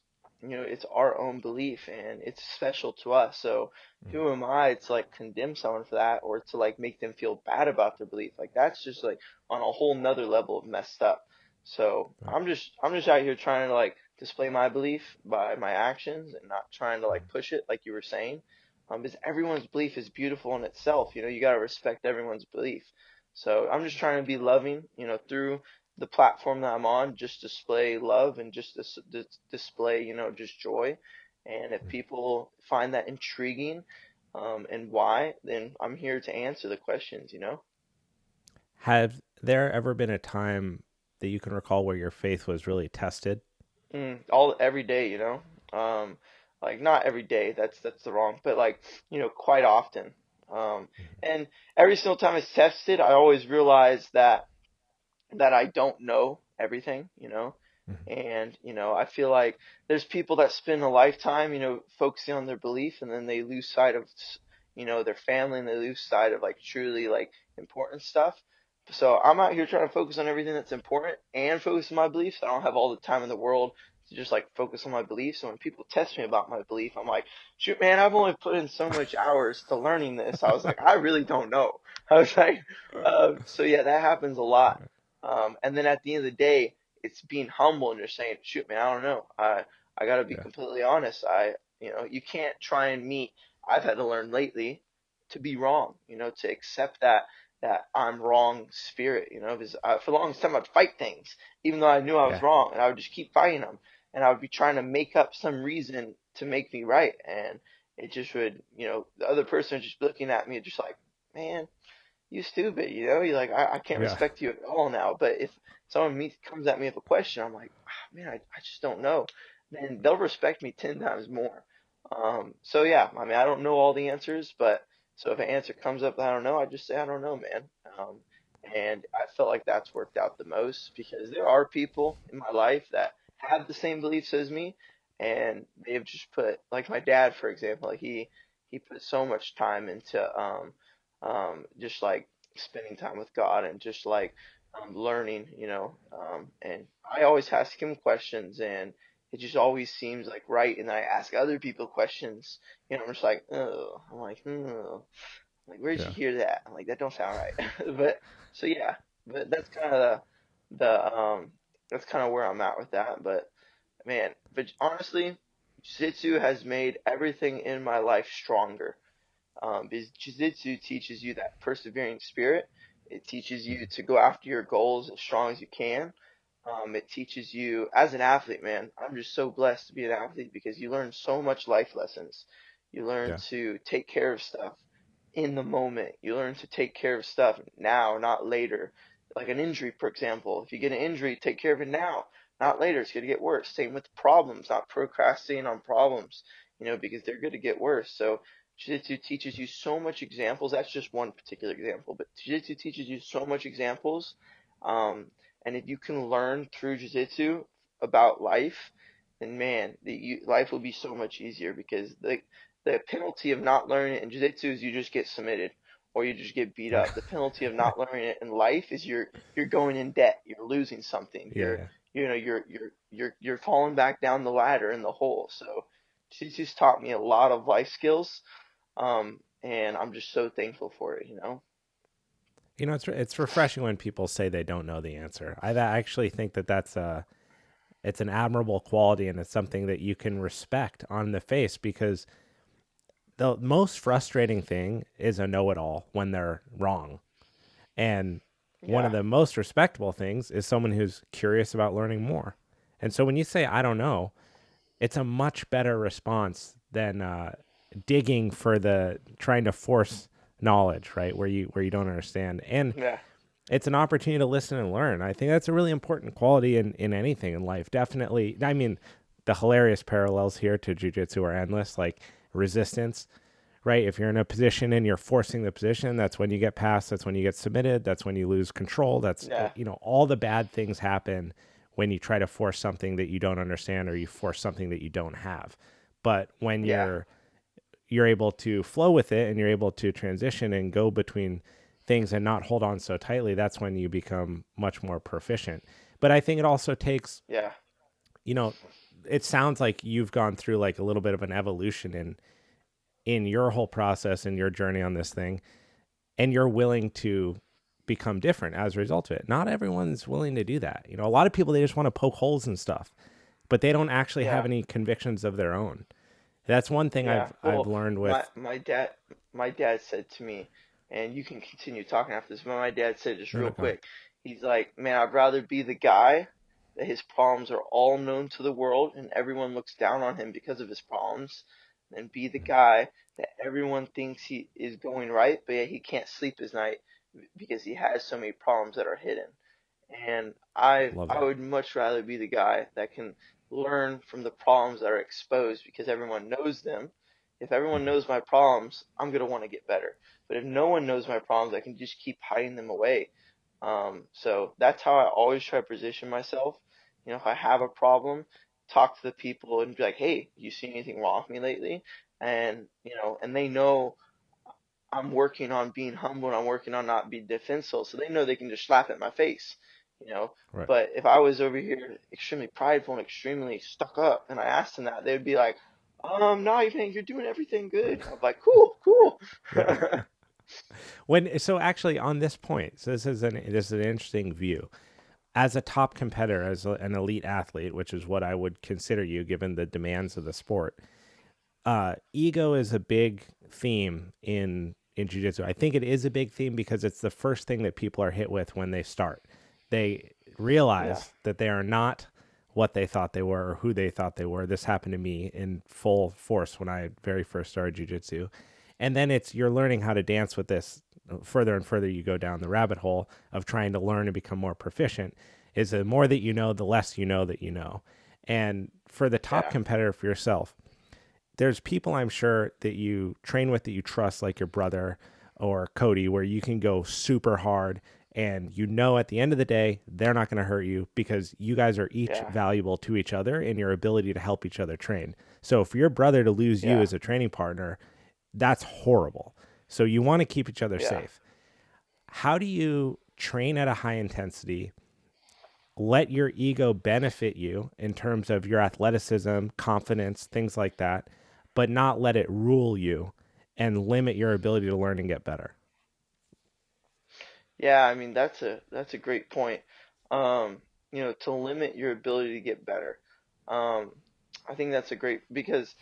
our own belief, and it's special to us. So who am I to like condemn someone for that, or to like make them feel bad about their belief? Like that's just like on a whole nother level of messed up. So Right. I'm just out here trying to like display my belief by my actions and not trying to like push it like you were saying. Because everyone's belief is beautiful in itself. You got to respect everyone's belief. So I'm just trying to be loving, through the platform that I'm on, just display love and just display, just joy. And if people find that intriguing, and why, then I'm here to answer the questions. Have there ever been a time that you can recall where your faith was really tested? All every day. Um, like not every day, that's the wrong, but like, quite often. Um, and every single time it's tested, I always realize that I don't know everything. Mhm. And, I feel like there's people that spend a lifetime, focusing on their belief, and then they lose sight of, their family, and they lose sight of like truly like important stuff. So I'm out here trying to focus on everything that's important and focus on my beliefs. I don't have all the time in the world to just like focus on my beliefs. So when people test me about my belief, I'm like, shoot, man, I've only put in so much hours to learning this. I was like, I really don't know. I was like, so yeah, that happens a lot. And then at the end of the day, it's being humble and just saying, shoot, man, I don't know. I got to be Yeah. completely honest. You can't try and meet. I've had to learn lately to be wrong. To accept that I'm wrong spirit. Because for the longest time I'd fight things, even though I knew I was Yeah. wrong, and I would just keep fighting them, and I would be trying to make up some reason to make me right, and it just would, the other person would just be looking at me just like, man, you stupid, you're like, I can't Yeah. respect you at all now. But if someone comes at me with a question, I'm like, man, I just don't know. Then they'll respect me 10 times more. So yeah, I mean, I don't know all the answers, but so if an answer comes up that I don't know, I just say I don't know, man. Um, and I felt like that's worked out the most because there are people in my life that have the same beliefs as me, and they've just put, like my dad, for example, like he put so much time into just like spending time with God and just like learning, and I always ask him questions, and it just always seems like right. And then I ask other people questions, I'm just like, oh, I'm like, oh, like where'd you Yeah. hear that? I'm like, that don't sound right. But so yeah, but that's kind of the that's kind of where I'm at with that. But man, but honestly, Jiu-Jitsu has made everything in my life stronger. Because Jiu-Jitsu teaches you that persevering spirit. It teaches you to go after your goals as strong as you can. It teaches you as an athlete, man. I'm just so blessed to be an athlete because you learn so much life lessons. You learn Yeah. to take care of stuff in the moment. You learn to take care of stuff now, not later. Like an injury, for example. If you get an injury, take care of it now, not later. It's going to get worse. Same with problems, not procrastinating on problems, because they're going to get worse. So Jiu-Jitsu teaches you so much examples. That's just one particular example, but Jiu-Jitsu teaches you so much examples. Um, and if you can learn through Jiu-Jitsu about life, then man, life will be so much easier because the penalty of not learning it in Jiu-Jitsu is you just get submitted or you just get beat Yeah. up. The penalty of not learning it in life is you're going in debt. You're losing something. Yeah. Yeah. You're falling back down the ladder in the hole. So Jiu-Jitsu's taught me a lot of life skills, and I'm just so thankful for it. It's refreshing when people say they don't know the answer. I actually think that it's an admirable quality, and it's something that you can respect on the face, because the most frustrating thing is a know-it-all when they're wrong. And one of Yeah, the most respectable things is someone who's curious about learning more. And so when you say I don't know, it's a much better response than digging for the trying to force knowledge, right? Where you don't understand. And yeah, it's an opportunity to listen and learn. I think that's a really important quality in anything in life. Definitely. I mean, the hilarious parallels here to jujitsu are endless, like resistance, right? If you're in a position and you're forcing the position, that's when you get passed. That's when you get submitted. That's when you lose control. That's, yeah, all the bad things happen when you try to force something that you don't understand, or you force something that you don't have. But when yeah, you're able to flow with it and you're able to transition and go between things and not hold on so tightly, that's when you become much more proficient. But I think it also takes, yeah, you know, it sounds like you've gone through like a little bit of an evolution in your whole process and your journey on this thing, and you're willing to become different as a result of it. Not everyone's willing to do that. A lot of people, they just want to poke holes and stuff, but they don't actually have yeah. any convictions of their own. That's one thing Yeah. I've Well, learned my with. my dad my dad said to me, and you can continue talking after this, but my dad said just No, no, real go ahead. quick. He's like, "Man, I'd rather be the guy that his problems are all known to the world and everyone looks down on him because of his problems, than be the guy that everyone thinks he is going right, but yet he can't sleep his night because he has so many problems that are hidden." And I Love I that. would much rather be the guy that can learn from the problems that are exposed because everyone knows them. If everyone Mhm. knows my problems, I'm gonna want to get better. But if no one knows my problems, I can just keep hiding them away. So that's how I always try to position myself. If I have a problem, talk to the people and be like, "Hey, you see anything wrong with me lately?" And they know I'm working on being humble and I'm working on not being defensive. So they know they can just slap at my face, you know. Right. But if I was over here extremely prideful and extremely stuck up and I asked them that, they'd be like, no, you're doing everything good. I'm like, cool, cool. Yeah. So actually on this point, so this is an interesting view. As a top competitor, as an elite athlete, which is what I would consider you given the demands of the sport, ego is a big theme in jiu-jitsu. I think it is a big theme because it's the first thing that people are hit with when they start. They Yeah, realize that they are not what they thought they were or who they thought they were. This happened to me in full force when I very first started jiu-jitsu. And then you're learning how to dance with this further and further you go down the rabbit hole of trying to learn and become more proficient. Is the more that you know, the less you know that you know. And for the top yeah, competitor, for yourself, there's people I'm sure that you train with that you trust, like your brother or Cody, where you can go super hard and at the end of the day, they're not going to hurt you because you guys are each yeah, valuable to each other in your ability to help each other train. So for your brother to lose you yeah, as a training partner, that's horrible. So you want to keep each other yeah, safe. how do you train at a high intensity, let your ego benefit you in terms of your athleticism, confidence, things like that, but not let it rule you and limit your ability to learn and get better? Yeah, I mean that's a great point. Um, to limit your ability to get better. Um, I think that's a great because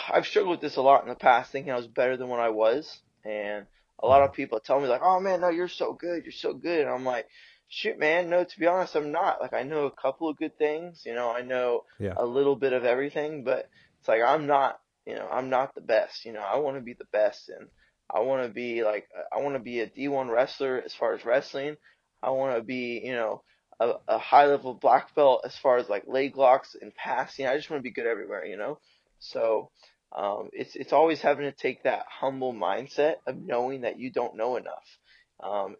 I've struggled with this a lot in the past, thinking I was better than what I was, and a lot Mm-hmm. of people tell me like, "Oh man, no, you're so good, you're so good," and I'm like, "Shoot, man, no, to be honest, I'm not. Like, I know a couple of good things, I know Yeah. a little bit of everything, but it's like I'm not, I'm not the best. I want to be the best, and I want to be a D1 wrestler as far as wrestling. I want to be, a high level black belt as far as like leg locks and passing. I just want to be good everywhere. So." It's always having to take that humble mindset of knowing that you don't know enough.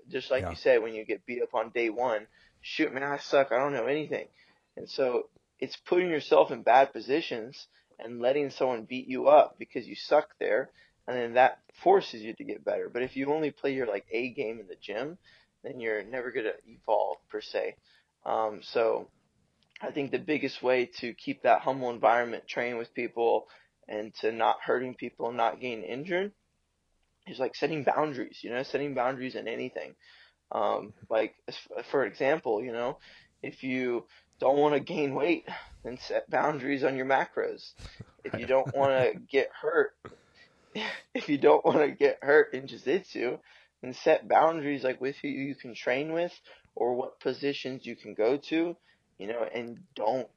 Just like Yeah. you said, when you get beat up on day one, shoot, man, I suck. I don't know anything. And so it's putting yourself in bad positions and letting someone beat you up because you suck there, and then that forces you to get better. But if you only play your like A game in the gym, then you're never gonna evolve per se. So I think the biggest way to keep that humble environment, train with people, and to not hurting people and not getting injured is like setting boundaries, setting boundaries in anything. Like, for example, if you don't want to gain weight, then set boundaries on your macros. If you Right. don't want to get hurt, if you don't want to get hurt in jiu-jitsu, then set boundaries like with who you can train with or what positions you can go to, and don't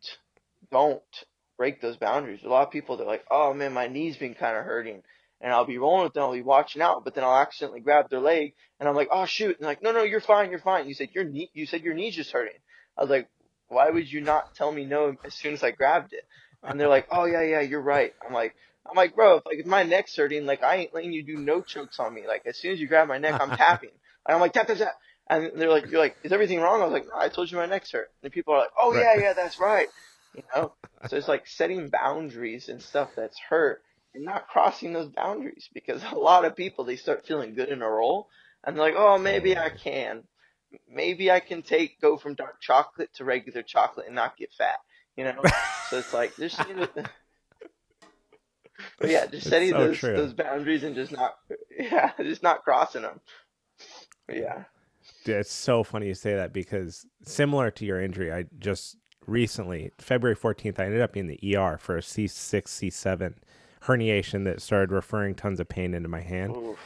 break those boundaries. A lot of people they're like, oh man, my knee's been kind of hurting, and I'll be rolling with them, I'll be watching out, but then I'll accidentally grab their leg, and I'm like, oh shoot, and they're like, no, no, you're fine, you're fine. You said your knee's just hurting. I was like, why would you not tell me no as soon as I grabbed it? And they're like, oh yeah, yeah, you're right. I'm like, bro, if my neck's hurting, like I ain't letting you do no chokes on me. Like as soon as you grab my neck, I'm tapping. And I'm like tap tap tap. And they're like, you're like, is everything wrong? I was like, no, I told you my neck's hurt. And people are like, oh Right. yeah, yeah, that's right. You know. So it's like setting boundaries and stuff that's hurt and not crossing those boundaries because a lot of people they start feeling good in a role and they're like, oh, maybe I Totally. can. Maybe I can go from dark chocolate to regular chocolate and not get fat. You know. So it's like just but yeah, just It's setting so those true. those boundaries and just not yeah, just not crossing them. But Yeah. yeah. Dude, it's so funny you say that because similar to your injury, I just recently, February 14th, I ended up in the ER for a C6, C7 herniation that started referring tons of pain into my hand. Oof.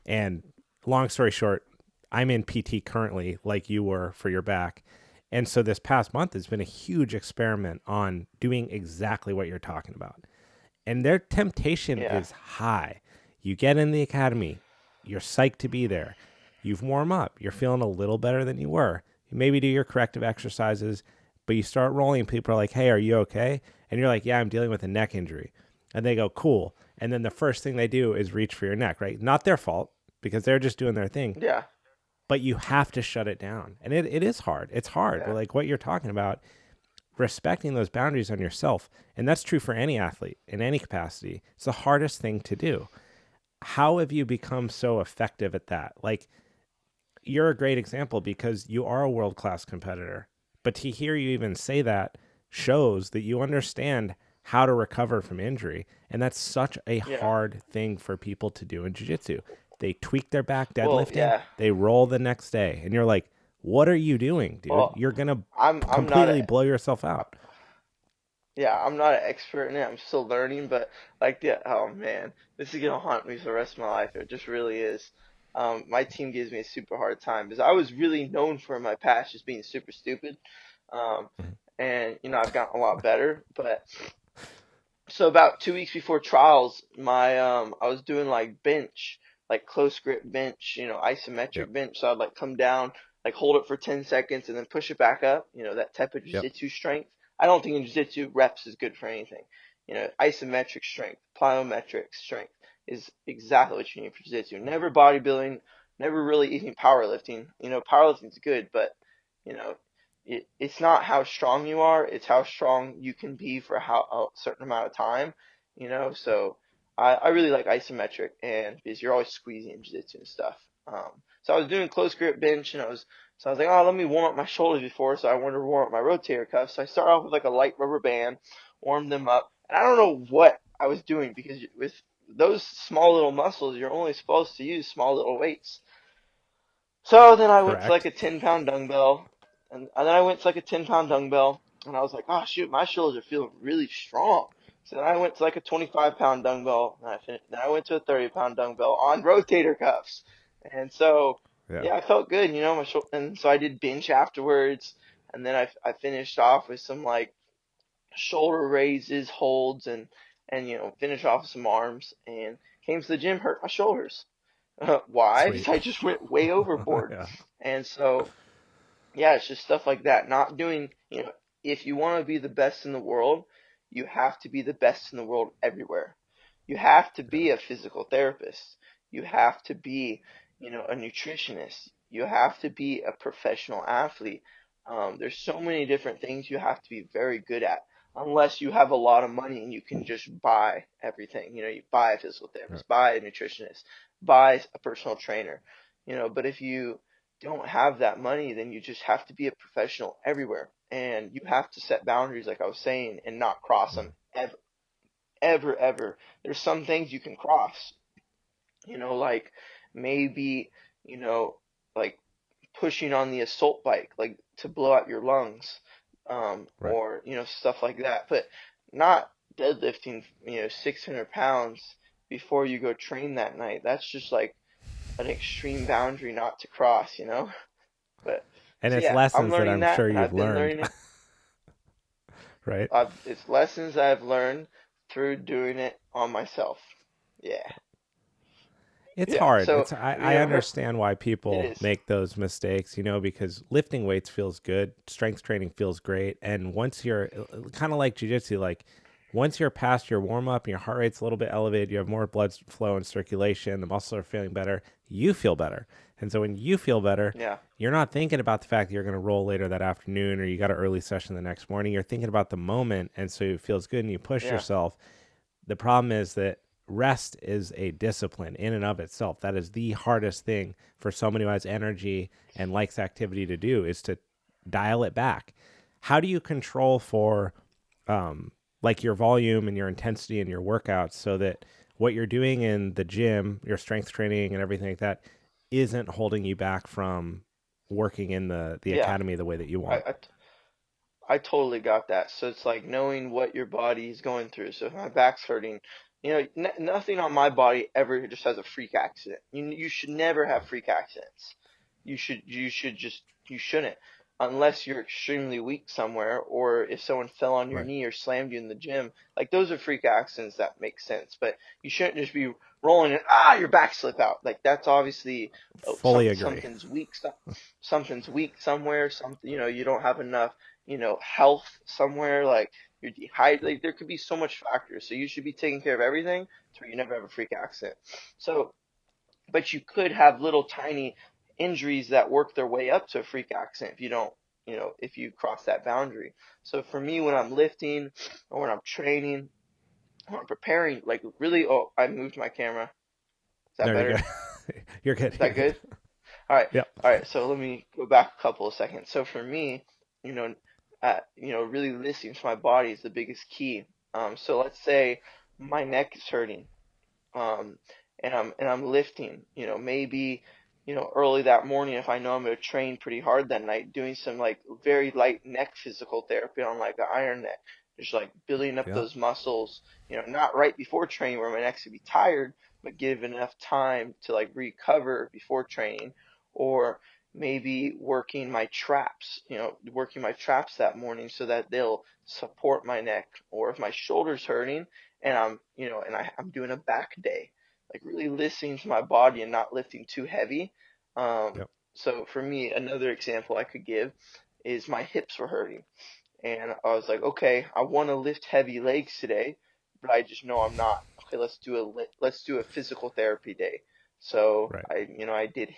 And long story short, I'm in PT currently, like you were for your back. And so this past month has been a huge experiment on doing exactly what you're talking about. And their temptation Yeah. is high. You get in the academy, you're psyched to be there. You've warmed up, you're feeling a little better than you were. You maybe do your corrective exercises, but you start rolling. People are like, hey, are you okay? And you're like, yeah, I'm dealing with a neck injury. And they go, cool. And then the first thing they do is reach for your neck, right? Not their fault because they're just doing their thing, Yeah. but you have to shut it down. And it is hard. It's hard. But Yeah. like what you're talking about, respecting those boundaries on yourself, and that's true for any athlete in any capacity, it's the hardest thing to do. How have you become so effective at that? Like, you're a great example because you are a world class competitor. But to hear you even say that shows that you understand how to recover from injury. And that's such a Yeah. hard thing for people to do in jiu-jitsu. They tweak their back Well, deadlifting, yeah. they roll the next day. And you're like, what are you doing, dude? Well, You're going to I'm not completely blow yourself out. yeah, I'm not an expert in it. I'm still learning, but like the oh man, this is gonna haunt me for the rest of my life. It just really is. My team gives me a super hard time because I was really known for in my past just being super stupid. Um, and I've gotten a lot better, but so about 2 weeks before trials, my I was doing like bench, like close grip bench, Yep. isometric bench. So I'd like come down, like hold it for 10 seconds and then push it back up, that type of Yep. jiu-jitsu strength. I don't think in jiu-jitsu reps is good for anything. Isometric strength, plyometric strength is exactly what you need for jiu-jitsu. Never bodybuilding, never really even powerlifting. Powerlifting's good, but you know, it's not how strong you are, it's how strong you can be for how a certain amount of time, So I really like isometric and because you're always squeezing in jiu-jitsu and stuff. So I was doing close grip bench, and I was like, oh, let me warm up my shoulders before. So I wanted to warm up my rotator cuffs. So I started off with like a light rubber band, warmed them up, and I don't know what I was doing because with those small little muscles, you're only supposed to use small little weights. So then I went to like Correct. a 10-pound dumbbell, and then I went to like a 10-pound dumbbell, and I was like, oh shoot, my shoulders are feeling really strong. So then I went to like a 25-pound dumbbell, and then I went to a 30-pound dumbbell on rotator cuffs, and so Yeah. yeah, I felt good, and so I did bench afterwards, and then I finished off with some like shoulder raises, holds, and finished off with some arms, and came to the gym, hurt my shoulders. Why? Sweet. Because I just went way overboard. Yeah. And so, yeah, it's just stuff like that. Not doing, if you want to be the best in the world, you have to be the best in the world everywhere. You have to Yeah. be a physical therapist. You have to be, a nutritionist. You have to be a professional athlete. There's so many different things you have to be very good at. Unless you have a lot of money and you can just buy everything. You buy a physical Yeah. therapist, buy a nutritionist, buy a personal trainer. But if you don't have that money, then you just have to be a professional everywhere. And you have to set boundaries, like I was saying, and not cross them Mm. ever, ever, ever. There's some things you can cross, like maybe, you know, like pushing on the assault bike, like to blow out your lungs, Right. or, stuff like that. But not deadlifting, 600 pounds before you go train that night. That's just like an extreme boundary not to cross. But And so it's yeah, I'm lessons that learning I'm that, sure and you've I've been learned, learning it. right? It's lessons I've learned through doing it on myself. Yeah, It's yeah. hard. So I understand why it people is. make those mistakes, because lifting weights feels good, strength training feels great, and once you're kind of like jujitsu, like once you're past your warm up and your heart rate's a little bit elevated, you have more blood flow and circulation, the muscles are feeling better, you feel better. And so when you feel better, Yeah, you're not thinking about the fact that you're going to roll later that afternoon or you got an early session the next morning. You're thinking about the moment, and so it feels good and you push yeah, yourself. The problem is that rest is a discipline in and of itself. That is the hardest thing for someone who has energy and likes activity to do, is to dial it back. How do you control for like your volume and your intensity and your workouts so that what you're doing in the gym, your strength training and everything like that, isn't holding you back from working in the yeah. academy the way that you I, want? I I totally got that. So it's like knowing what your body is going through. So if my back's hurting, nothing on my body ever just has a freak accident. You should never have freak accidents. You shouldn't, unless you're extremely weak somewhere, or if someone fell on your Right. knee or slammed you in the gym. Like those are freak accidents that make sense. But you shouldn't just be rolling and your back slip out. Like that's obviously Fully agree. something's weak. Something's weak somewhere. Something you don't have enough health somewhere, like you're dehydrated. Like, there could be so much factors. So you should be taking care of everything so you never have a freak accident. So, but you could have little tiny injuries that work their way up to a freak accident if you don't, if you cross that boundary. So for me, when I'm lifting or when I'm training or I'm preparing, like really, oh, I moved my camera. Is that No, you're better? good. You're good. Is You're that good. good? All right, Yep. all right. So let me go back a couple of seconds. So for me, you know, really listening to my body is the biggest key. So let's say my neck is hurting, um, and I'm lifting. Maybe early that morning if I know I'm going to train pretty hard that night, doing some like very light neck physical therapy on like an iron neck, just like building up Yep. those muscles. Not right before training where my neck's gonna be tired, but give enough time to like recover before training, or maybe working my traps that morning so that they'll support my neck, or if my shoulder's hurting and I'm doing a back day, like really listening to my body and not lifting too heavy. Um, Yep. so for me, another example I could give is my hips were hurting, and I was like, okay, I want to lift heavy legs today, but I just know I'm not. Okay, let's do a physical therapy day. So Right. I did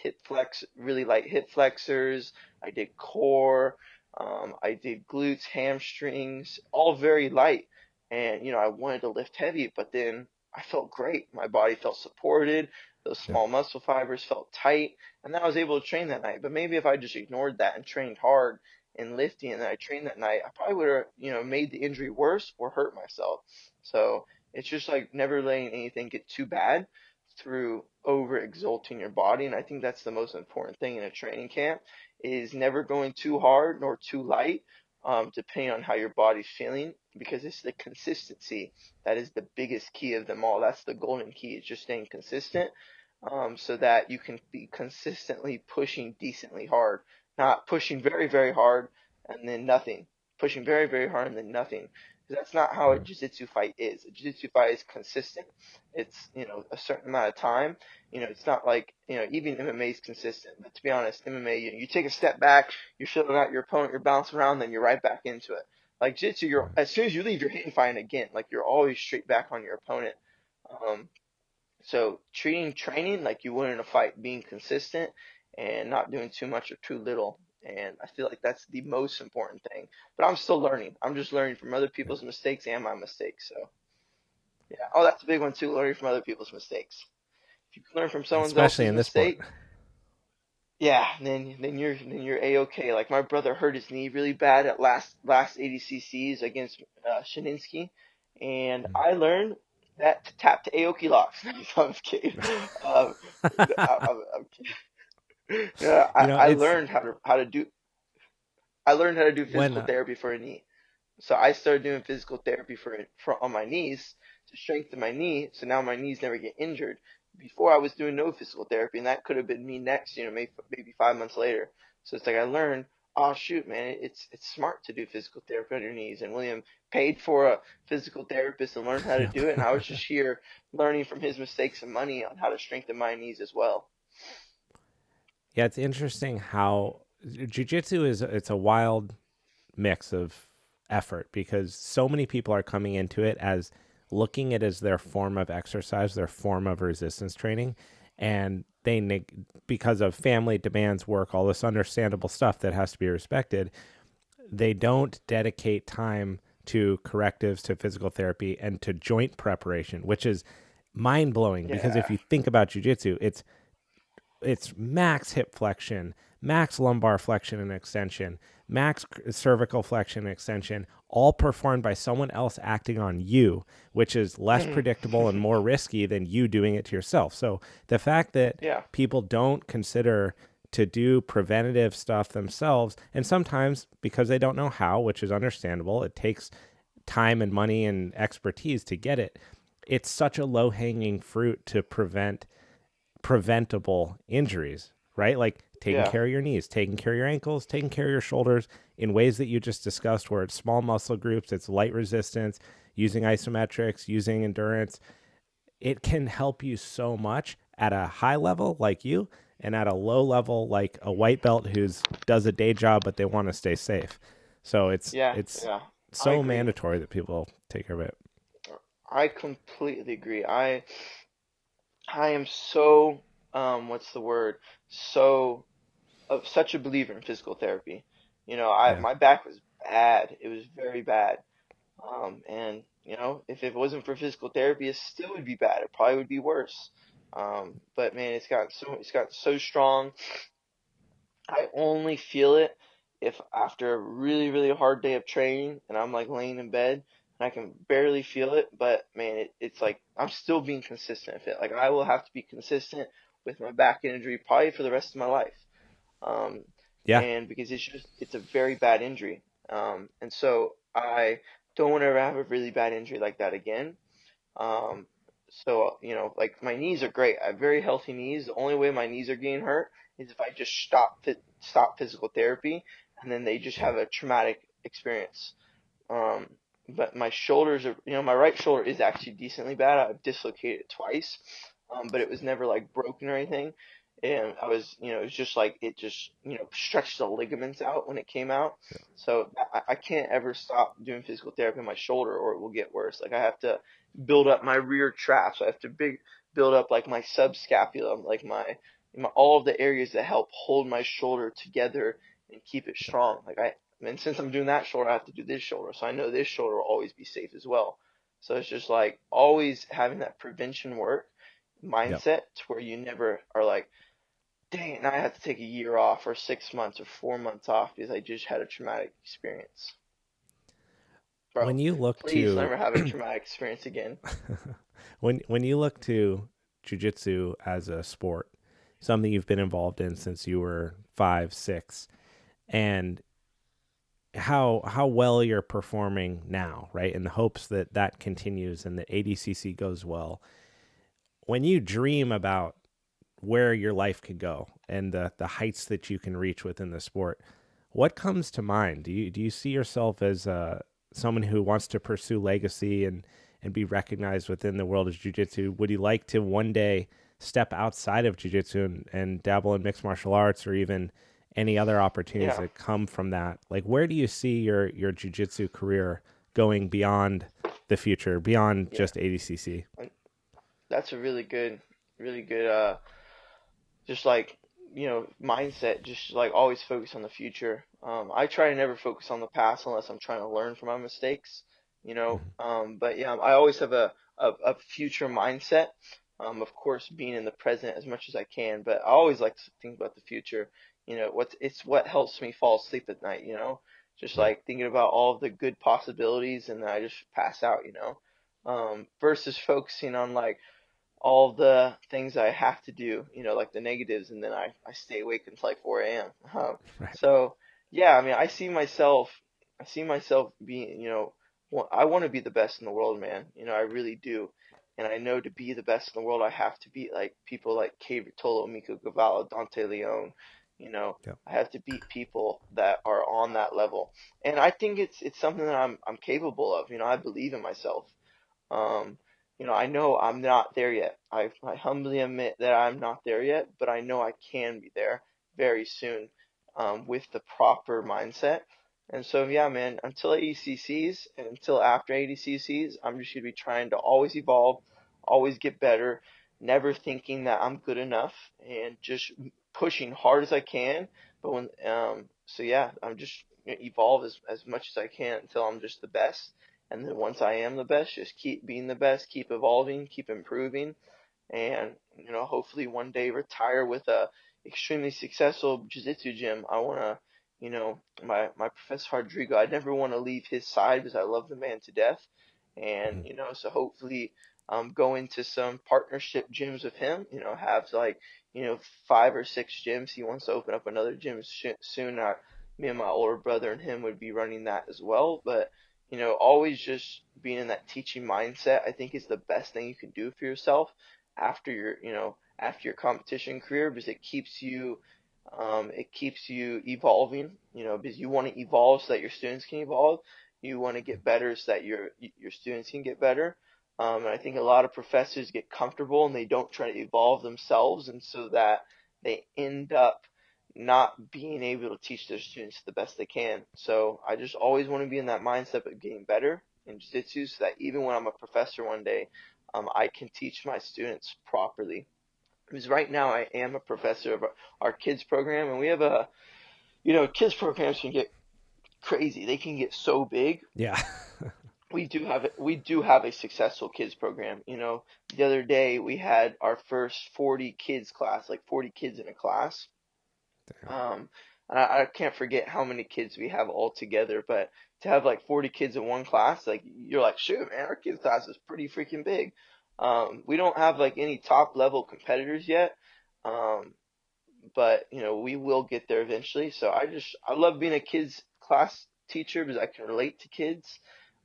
really light hip flexors. I did core. I did glutes, hamstrings, all very light. And I wanted to lift heavy, but then I felt great. My body felt supported. those Yep. small muscle fibers felt tight, and then I was able to train that night. But maybe if I just ignored that and trained hard in lifting and then I trained that night, I probably would have, made the injury worse or hurt myself. So it's just like never letting anything get too bad through over exalting your body. And I think that's the most important thing in a training camp is never going too hard nor too light, depending on how your body's feeling, because it's the consistency that is the biggest key of them all. That's the golden key, is just staying consistent, so that you can be consistently pushing decently hard, not pushing very, very hard and then nothing, pushing very, very hard and then nothing. 'Cause that's not how a jiu-jitsu fight is. A jiu-jitsu fight is consistent. It's, a certain amount of time. It's not like, even MMA is consistent. But to be honest, MMA, you take a step back, you're shutting out your opponent, you're bouncing around, then you're right back into it. Like jiu-jitsu, as soon as you leave, you're hitting fighting again. Like you're always straight back on your opponent. Um, so treating training like you would in a fight, being consistent and not doing too much or too little. And I feel like that's the most important thing. But I'm still learning. I'm just learning from other Yep. people's mistakes and my mistakes. So yeah. Oh, that's a big one too, learning from other people's mistakes. If you can learn from someone Especially else's in this sport. mistake, yeah, then you're a-okay. Like my brother hurt his knee really bad at last ADCCs against Shininsky, and I learned that to tap to Aoki locks. No, I'm just kidding. Um, I'm kidding. Yeah, You I, know, I it's learned how to do when physical therapy for a knee. So I started doing physical therapy for on my knees to strengthen my knee, so now my knees never get injured. Before I was doing no physical therapy, and that could have been me next, maybe 5 months later. So it's like I learned, oh shoot, man, it's smart to do physical therapy on your knees. And William paid for a physical therapist and learned how to yep. do it, and I was just here learning from his mistakes and money on how to strengthen my knees as well. Yeah, it's interesting how jujitsu is it's a wild mix of effort because so many people are coming into it as looking at it as their form of exercise, their form of resistance training, and because of family demands, work, all this understandable stuff that has to be respected, they don't dedicate time to correctives, to physical therapy, and to joint preparation, which is mind blowing because if Yeah. you think about jujitsu, it's max hip flexion, max lumbar flexion and extension, max cervical flexion and extension, all performed by someone else acting on you, which is less predictable and more risky than you doing it to yourself. So the fact that Yeah. people don't consider to do preventative stuff themselves, and sometimes because they don't know how, which is understandable, it takes time and money and expertise to get it. It's such a low hanging fruit to preventable injuries, right? Like taking Yeah. care of your knees, taking care of your ankles, taking care of your shoulders in ways that you just discussed, where it's small muscle groups, it's light resistance, using isometrics, using endurance. It can help you so much at a high level, like you, and at a low level, like a white belt who's does a day job, but they want to stay safe. So Yeah. it's Yeah. I so agree. mandatory that people take care of it. I completely agree. I am so what's the word? So of such a believer in physical therapy. I Yeah. my back was bad. It was very bad. And if it wasn't for physical therapy, it still would be bad. It probably would be worse. But man, it's got so strong. I only feel it if after a really, really hard day of training and I'm like laying in bed and I can barely feel it, but man, it's like I'm still being consistent with it. Like I will have to be consistent with my back injury probably for the rest of my life. Um, Yeah. and because it's a very bad injury. And so I don't want to ever have a really bad injury like that again. Um, so, like my knees are great. I have very healthy knees. The only way my knees are getting hurt is if I just stop physical therapy and then they just Yeah. have a traumatic experience. Um, but my shoulders are, my right shoulder is actually decently bad. I've dislocated it twice, but it was never like broken or anything. And it was just like it just, stretched the ligaments out when it came out. So I can't ever stop doing physical therapy on my shoulder or it will get worse. Like I have to build up my rear traps. I have to build up like my subscapula, like my all of the areas that help hold my shoulder together and keep it strong. And since I'm doing that shoulder, I have to do this shoulder. So I know this shoulder will always be safe as well. So it's just like always having that prevention work Yep. mindset to where you never are like, dang, now I have to take a year off or 6 months or 4 months off because I just had a traumatic experience. When Bro, you look please to never have a traumatic experience again. when you look to jujitsu as a sport, something you've been involved in since you were 5, 6, and how well you're performing now, right? In the hopes that that continues and that ADCC goes well. When you dream about where your life could go and the heights that you can reach within the sport, what comes to mind? Do you see yourself as someone who wants to pursue legacy and be recognized within the world of jiu-jitsu? Would you like to one day step outside of jiu-jitsu and dabble in mixed martial arts or even any other opportunities Yeah, that come from that? Like, where do you see your jiu-jitsu career going beyond the future, beyond yeah. just ADCC? And that's a really good just like mindset, just like always focus on the future. I try to never focus on the past unless I'm trying to learn from my mistakes, Mhm. but yeah, I always have a future mindset. Of course, being in the present as much as I can, but I always like to think about the future. It's what helps me fall asleep at night, just Yeah. like thinking about all of the good possibilities, and then I just pass out, versus focusing on like all the things I have to do, like the negatives, and then I stay awake until like 4 a.m. Right. So yeah, I mean, I see myself being, I want to be the best in the world, man. I really do. And I know to be the best in the world, I have to beat like people like Kay Rotolo, Miko Gavala, Dante Leon. Yep. I have to beat people that are on that level. And I think it's something that I'm capable of. I believe in myself. Um, I know I'm not there yet. I humbly admit that I'm not there yet, but I know I can be there very soon, with the proper mindset. And so, yeah, man, until ADCCs and until after ADCCs, I'm just gonna be trying to always evolve, always get better, never thinking that I'm good enough, and just pushing hard as I can. But so yeah, I'm just gonna evolve as much as I can until I'm just the best. And then once I am the best, just keep being the best, keep evolving, keep improving, and hopefully one day retire with a extremely successful jiu-jitsu gym. I want to, my professor Rodrigo, I never want to leave his side because I love the man to death. And Mhm. so hopefully go into some partnership gyms with him, have like, 5 or 6 gyms. He wants to open up another gym soon. Me and my older brother and him would be running that as well. But always just being in that teaching mindset, I think is the best thing you can do for yourself after your competition career, because it keeps you evolving, because you want to evolve so that your students can evolve. You want to get better so that your students can get better. And I think a lot of professors get comfortable and they don't try to evolve themselves, and so that they end up not being able to teach their students the best they can. So I just always want to be in that mindset of getting better in jiu-jitsu so that even when I'm a professor one day, I can teach my students properly. Because right now I am a professor of our kids program, and we have kids programs can get crazy. They can get so big. Yeah. We do have a successful kids program. The other day we had our first 40 kids class, like 40 kids in a class. Um, and I can't forget how many kids we have all together, but to have like 40 kids in one class, like you're like, shoot, man, our kids class is pretty freaking big. We don't have like any top level competitors yet. Um, but we will get there eventually. So I love being a kids class teacher because I can relate to kids.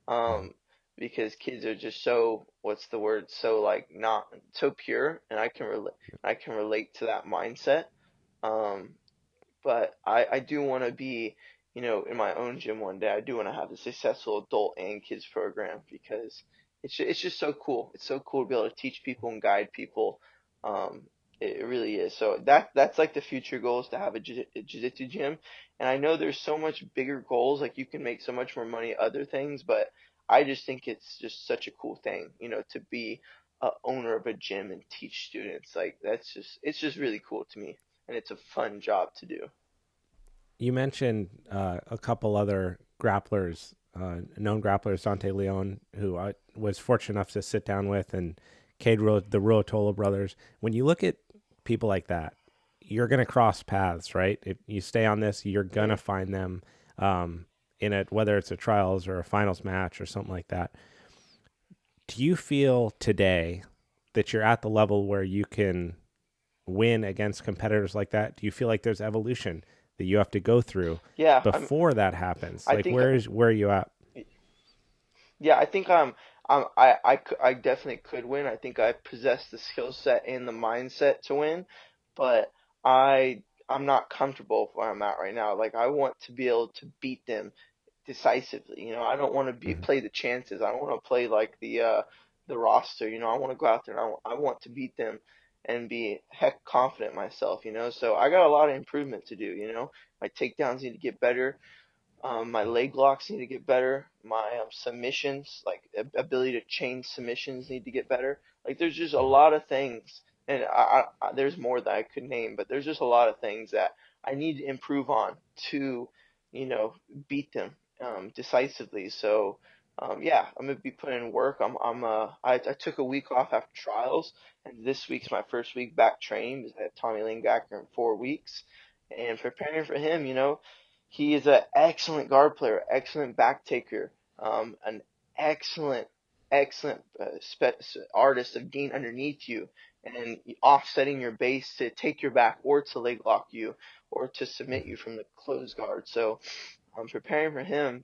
Mhm. Um, because kids are just so, what's the word, so like not so pure, and I can relate to that mindset. Um, but I do want to be, in my own gym one day. I do want to have a successful adult and kids program because it's just so cool. It's so cool to be able to teach people and guide people. Um, it really is. So that's like the future goal is to have a jiu-jitsu gym. And I know there's so much bigger goals, like you can make so much more money at other things, but I just think it's just such a cool thing, to be a owner of a gym and teach students. Like it's just really cool to me, and it's a fun job to do. You mentioned a couple other grapplers, known grapplers, Dante Leon, who I was fortunate enough to sit down with and The Ruotolo brothers. When you look at people like that, you're going to cross paths, right? If you stay on this, you're going to Mm. find them um, in it, whether it's a trials or a finals match or something like that. Do you feel today that you're at the level where you can win against competitors like that? Do you feel like there's evolution that you have to go through Yeah, before that happens? I Like think where are you at? yeah, I think I definitely could win. I think I possess the skill set and the mindset to win, but I'm not comfortable where I'm at right now. Like I want to be able to beat them decisively. I don't want to be Mhm. play the chances. I don't want to play like the roster. I want to go out there and I want to beat them and be heck confident in myself. So I got a lot of improvement to do. My takedowns need to get better. My leg locks need to get better. My submissions, like ability to chain submissions, need to get better. Like there's just a Mhm. lot of things, and there's more that I could name, but there's just a lot of things that I need to improve on to, you know, beat them decisively. So, yeah, I'm gonna be putting in work. I took a week off after trials, and this week's my first week back training at Tommy Langaker in 4 weeks, and preparing for him. He is an excellent guard player, excellent back taker, an excellent, excellent artist of getting underneath you and offsetting your base to take your back or to leg lock you or to submit Mhm. you from the closed guard. So preparing for him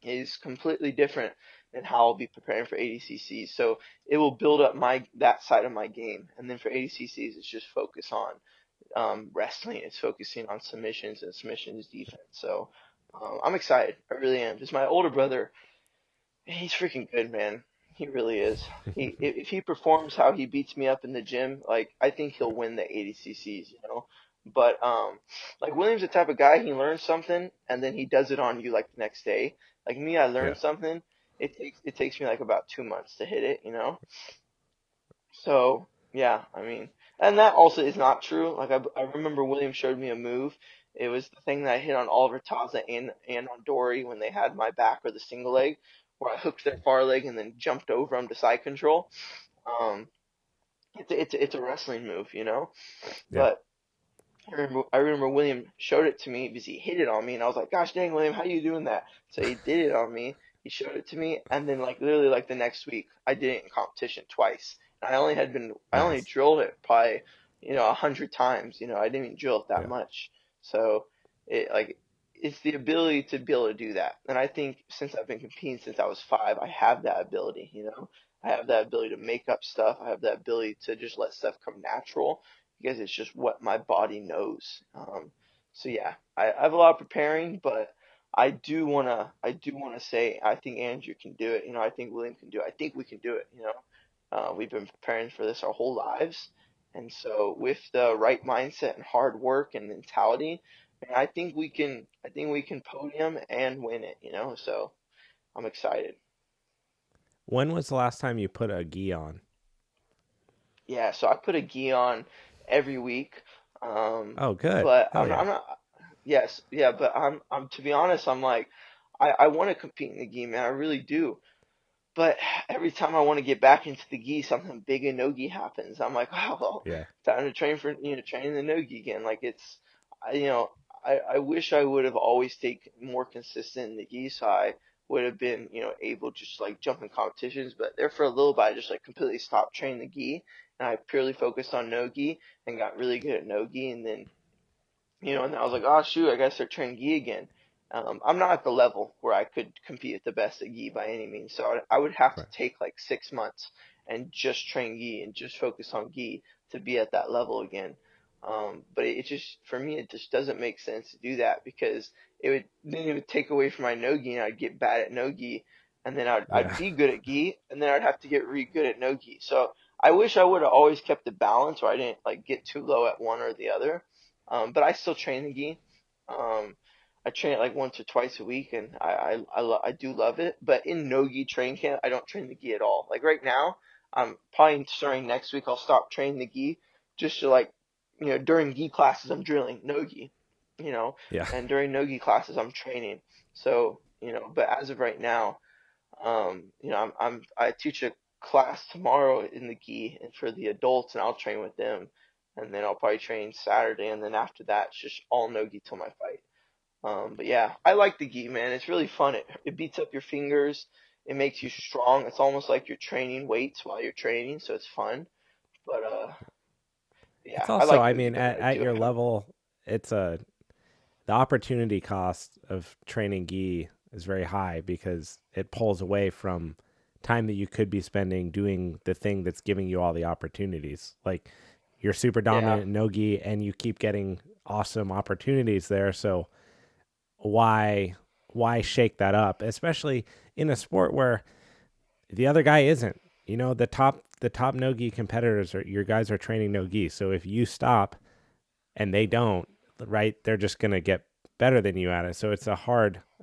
is completely different than how I'll be preparing for ADCC. So it will build up that side of my game, and then for ADCCs, it's just focus on wrestling. It's focusing on submissions and submissions defense. So I'm excited. I really am. Just my older brother, he's freaking good, man. He really is. If he performs how he beats me up in the gym, like I think he'll win the ADCCs. But like William's the type of guy he learns something and then he does it on you like the next day. Like me, I Yeah. learn something. It takes me like about 2 months to hit it. So yeah, I mean, and that also is not true. Like I remember William showed me a move. It was the thing that I hit on Oliver Taza and on Dory when they had my back or the single leg, where I hooked their far leg and then jumped over them to side control. Um, it's a wrestling move. Yeah. But I remember William showed it to me because he hit it on me, and I was like, "Gosh dang, William, how you doing that?" So he did it on me. He showed it to me, and then like literally like the next week, I did it in competition twice. And I only Nice. drilled it probably 100 times. I didn't even drill it that Yeah. much. So it's the ability to be able to do that. And I think since I've been competing since I was 5, I have that ability. I have that ability to make up stuff. I have that ability to just let stuff come natural because it's just what my body knows. So yeah, I have a lot of preparing, but I do wanna say I think Andrew can do it. I think William can do it. I think we can do it. We've been preparing for this our whole lives, and so with the right mindset and hard work and mentality, man, I think we can. I think we can podium and win it. So I'm excited. When was the last time you put a gi on? Yeah, so I put a gi on every week. Oh, good. But Hell I'm yeah. not, yes, yeah, but I'm to be honest, I'm like, I want to compete in the gi, man, I really do. But every time I want to get back into the gi, something big in nogi happens. I'm like, oh, well, Yeah. time to train for, training the nogi again. Like I, you know, I wish I would have always stayed more consistent in the gi, so I would have been, able to just like jump in competitions. But there for a little bit, I just like completely stopped training the gi, and I purely focused on nogi and got really good at nogi, and then and I was like, oh shoot, I gotta start training gi again. I'm not at the level where I could compete at the best at gi by any means, so I would have to Right. take like 6 months and just train gi and just focus on gi to be at that level again. But it just, for me, it just doesn't make sense to do that because it would take away from my no-gi and I'd get bad at no-gi and then I'd Yeah. be good at gi and then I'd have to get re good at no-gi. So I wish I would have always kept the balance where I didn't like get too low at one or the other. But I still train the gi. Um, I train it like once or twice a week, and I do love it. But in no gi training camp, I don't train the gi at all. Like right now, I'm probably starting next week. I'll stop training the gi just to like, during gi classes I'm drilling no gi, you know, Yeah. and during no gi classes I'm training. So but as of right now, I teach a class tomorrow in the gi and for the adults, and I'll train with them, and then I'll probably train Saturday, and then after that it's just all no gi till my fight. But yeah, I like the gi, man. It's really fun. It beats up your fingers. It makes you strong. It's almost like you're training weights while you're training, so it's fun. But It's yeah, I also, like I no gi mean, better. I at do. your level, it's a the opportunity cost of training gi is very high because it pulls away from time that you could be spending doing the thing that's giving you all the opportunities. Like you're super Yeah, dominant in no gi and you keep getting awesome opportunities there. So why shake that up? Especially in a sport where the other guy isn't. You know, the top no gi competitors are your guys are training no gi. So if you stop and they don't, right, they're just going to get better than you at it. So it's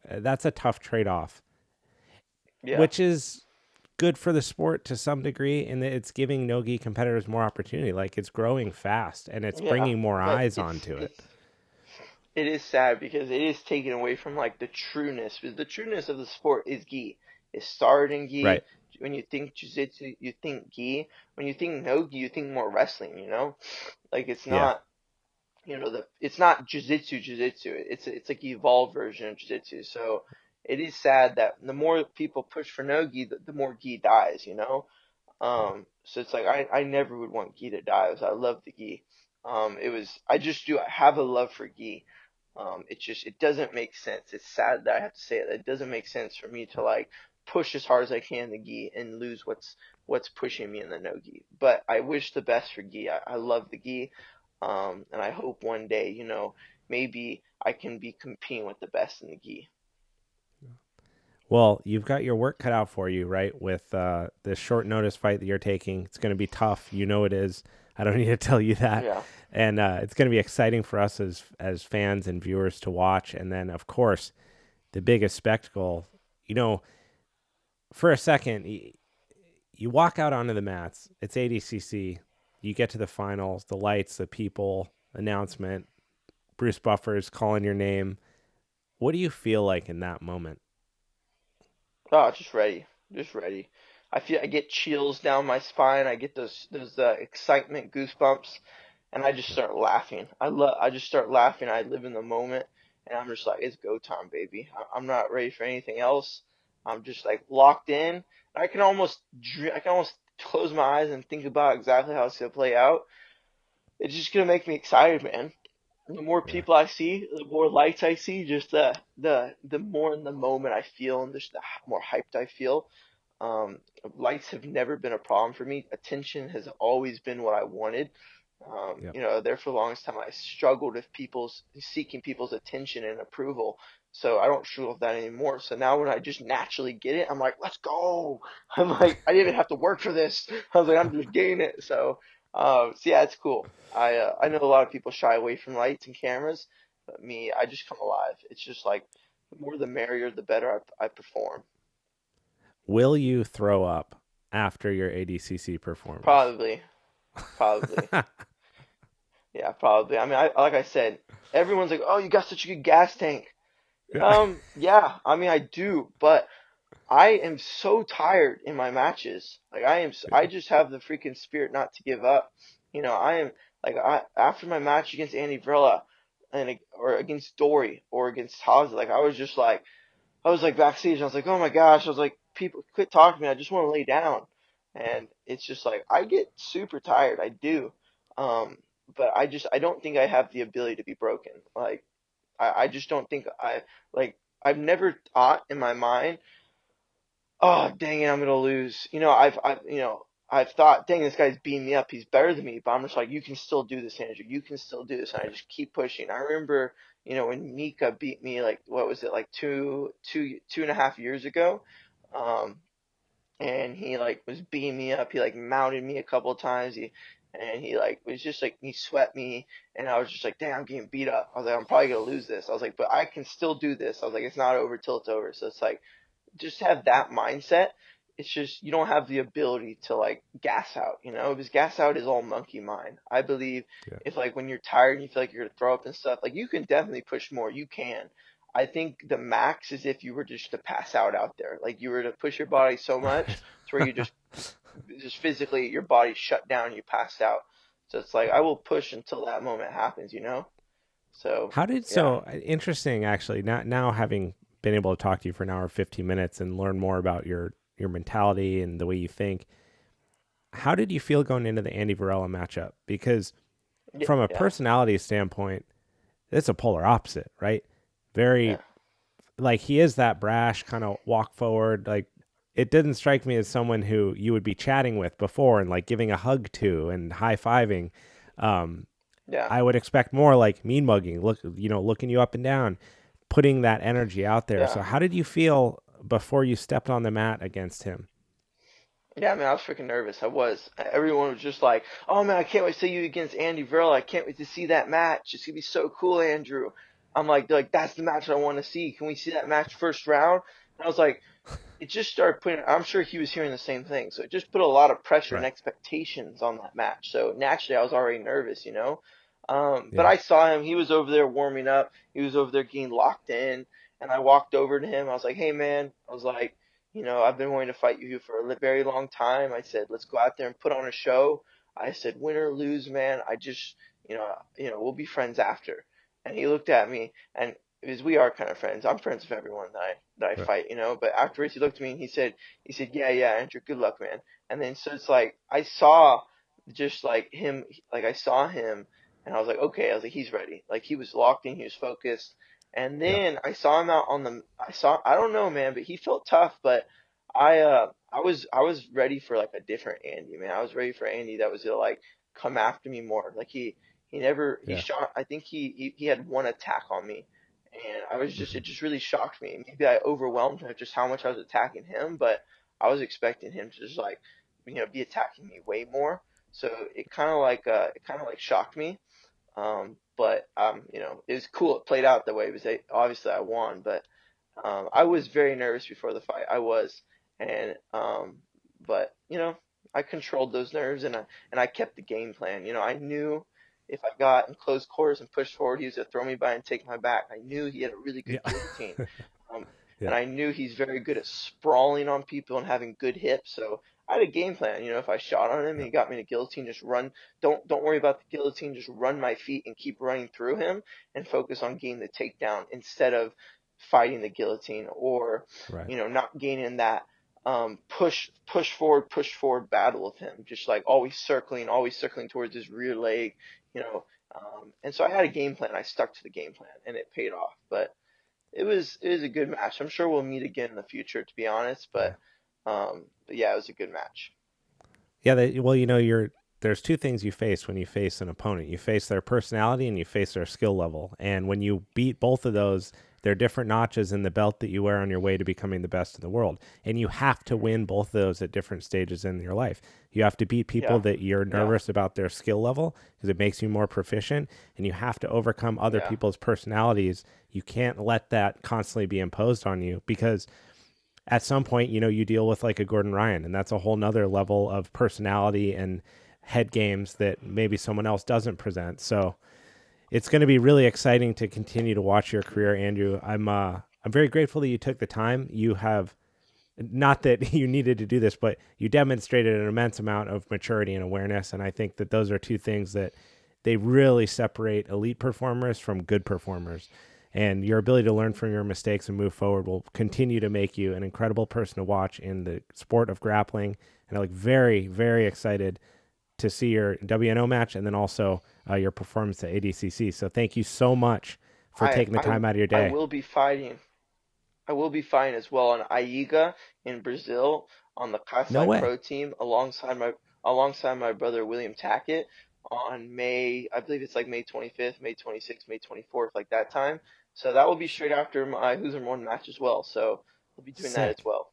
that's a tough trade off, yeah, which is good for the sport to some degree. And it's giving Nogi competitors more opportunity. Like it's growing fast and it's yeah. bringing more But eyes onto it. it is sad because it is taken away from like the trueness. Because the trueness of the sport is gi. It started in gi. Right. When you think jiu-jitsu, you think gi. When you think no gi, you think more wrestling. Like it's Yeah. not. It's not jiu-jitsu. It's like the evolved version of jiu-jitsu. So it is sad that the more people push for no gi, the more gi dies. So it's like I never would want gi to die. I love the gi. I just do I have a love for gi. It doesn't make sense. It's sad that I have to say it. It doesn't make sense for me to like push as hard as I can in the gi and lose what's pushing me in the no gi. But I wish the best for gi. I love the gi. And I hope one day, maybe I can be competing with the best in the gi. Well, you've got your work cut out for you, right? With this short notice fight that you're taking. It's going to be tough. You know it is. I don't need to tell you that. Yeah. And it's going to be exciting for us as fans and viewers to watch. And then, of course, the biggest spectacle, you know, for a second, you walk out onto the mats. It's ADCC. You get to the finals, the lights, the people, announcement, Bruce Buffer's calling your name. What do you feel like in that moment? Oh, just ready. Just ready. I get chills down my spine. I get those excitement goosebumps, and I just start laughing. I just start laughing. I live in the moment, and I'm just like, it's go time, baby. I'm not ready for anything else. I'm just like locked in. I can almost close my eyes and think about exactly how it's gonna play out. It's just gonna make me excited, man. The more Yeah. people I see, the more lights I see, just the more in the moment I feel, and just the more hyped I feel. Um, Lights have never been a problem for me. Attention has always been what I wanted. Yep. There for the longest time I struggled with seeking people's attention and approval. So I don't struggle with that anymore. So now when I just naturally get it, I'm like, let's go. I'm like, I didn't even have to work for this. I was like, I'm just getting it. So yeah, it's cool. I know a lot of people shy away from lights and cameras, but me, I just come alive. It's just like the more the merrier, the better I perform. Will you throw up after your ADCC performance? Probably, probably. Yeah, probably. I mean, like I said, everyone's like, "Oh, you got such a good gas tank." Yeah. Yeah. I mean, I do, but I am so tired in my matches. Like I just have the freaking spirit not to give up. I am like after my match against Andy Varela or against Dory or against Haas, like I was like backstage. And I was like, oh my gosh. I was like, people, quit talking to me. I just want to lay down. And it's just like I get super tired. I do. Um, but I don't think I have the ability to be broken. Like I just don't think I've never thought in my mind, oh dang it, I'm gonna lose. I've thought, dang, this guy's beating me up. He's better than me. But I'm just like, you can still do this, Andrew. You can still do this. And I just keep pushing. I remember, when Mika beat me, like, what was it, like 2.5 years ago? Um, and he like was beating me up. He like mounted me a couple of times. He like was just like he swept me, and I was just like, damn, I'm getting beat up. I was like, I'm probably gonna lose this. I was like, but I can still do this. I was like, it's not over till it's over. So it's like just have that mindset. It's just you don't have the ability to like gas out, because gas out is all monkey mind. I believe Yeah. if like when you're tired and you feel like you're gonna throw up and stuff, like you can definitely push more. You can. I think the max is if you were just to pass out there. Like you were to push your body so much to where you just physically your body shut down, you passed out. So it's like I will push until that moment happens, you know? So yeah. Interesting actually. Now having been able to talk to you for an hour 15 minutes and learn more about your mentality and the way you think, how did you feel going into the Andy Varela matchup? Because Yeah, from a yeah, personality standpoint, it's a polar opposite, right? Very yeah, like he is that brash kind of walk forward. Like it didn't strike me as someone who you would be chatting with before and like giving a hug to and high fiving. Um, yeah, I would expect more like mean mugging, looking you up and down, putting that energy out there. yeah. So how did you feel before you stepped on the mat against him? Yeah, man, I was freaking nervous. I was. Everyone was just like, "Oh man, I can't wait to see you against Andy Varela. I can't wait to see that match. It's gonna be so cool, Andrew." I'm like, they're like, "That's the match I want to see. Can we see that match first round?" And I was like, it just started putting, I'm sure he was hearing the same thing. So it just put a lot of pressure and Right. expectations on that match. So naturally, I was already nervous, you know. But Yeah. I saw him. He was over there warming up. He was over there getting locked in. And I walked over to him. I was like, "Hey, man," I was like, "I've been wanting to fight you for a very long time." I said, "Let's go out there and put on a show." I said, "Win or lose, man, I just, we'll be friends after." And he looked at me, and because we are kind of friends. I'm friends with everyone that I Right. fight, you know. But afterwards, he looked at me and he said, "Yeah, yeah, Andrew, good luck, man." And then so it's like I saw just like him, like I saw him, and I was like, okay, I was like, he's ready. Like he was locked in, he was focused. And Yep. then I saw him out on the, I don't know, man, but he felt tough. But I was ready for like a different Andy, man. I was ready for Andy that was gonna like come after me more. Like he never he Yeah. shot. I think he had one attack on me, and Hmm. it just really shocked me. Maybe I overwhelmed him just how much I was attacking him, but I was expecting him to just like, be attacking me way more. So it kind of like shocked me. But it was cool. It played out the way it was. Obviously, I won, but I was very nervous before the fight. I was, and but I controlled those nerves, and I kept the game plan. I knew if I got in close quarters and pushed forward, he was gonna throw me by and take my back. I knew he had a really Yeah. good guillotine, um, Yeah. and I knew he's very good at sprawling on people and having good hips. So I had a game plan. If I shot on him and Yeah. he got me in a guillotine, just run. Don't worry about the guillotine. Just run my feet and keep running through him and focus on getting the takedown instead of fighting the guillotine or Right. not gaining that push forward battle with him, just like always circling towards his rear leg, you know. And so I had a game plan. I stuck to the game plan, and it paid off. But it was a good match. I'm sure we'll meet again in the future, to be honest. Yeah. But yeah, it was a good match. Yeah, well, there's two things you face when you face an opponent. You face their personality and you face their skill level. And when you beat both of those, they're different notches in the belt that you wear on your way to becoming the best in the world. And you have to Hmm. win both of those at different stages in your life. You have to beat people Yeah, that you're yeah, nervous about their skill level because it makes you more proficient. And you have to overcome other yeah, people's personalities. You can't let that constantly be imposed on you because at some point, you deal with like a Gordon Ryan, and that's a whole nother level of personality and head games that maybe someone else doesn't present. So it's going to be really exciting to continue to watch your career, Andrew. I'm very grateful that you took the time. You have not that you needed to do this, but you demonstrated an immense amount of maturity and awareness, and I think that those are two things that they really separate elite performers from good performers. And your ability to learn from your mistakes and move forward will continue to make you an incredible person to watch in the sport of grappling. And I look very, very excited to see your WNO match and then also your performance at ADCC. So thank you so much for I taking the I time out of your I day. will be fighting. I will be fighting as well on Aiga in Brazil on the No Kasai way. Pro team alongside my brother William Tackett on I believe it's like May 25th, May 26th, May 24th, like that time. So that will be straight after my Who's in One match as well. So we'll be doing that as Sick. well.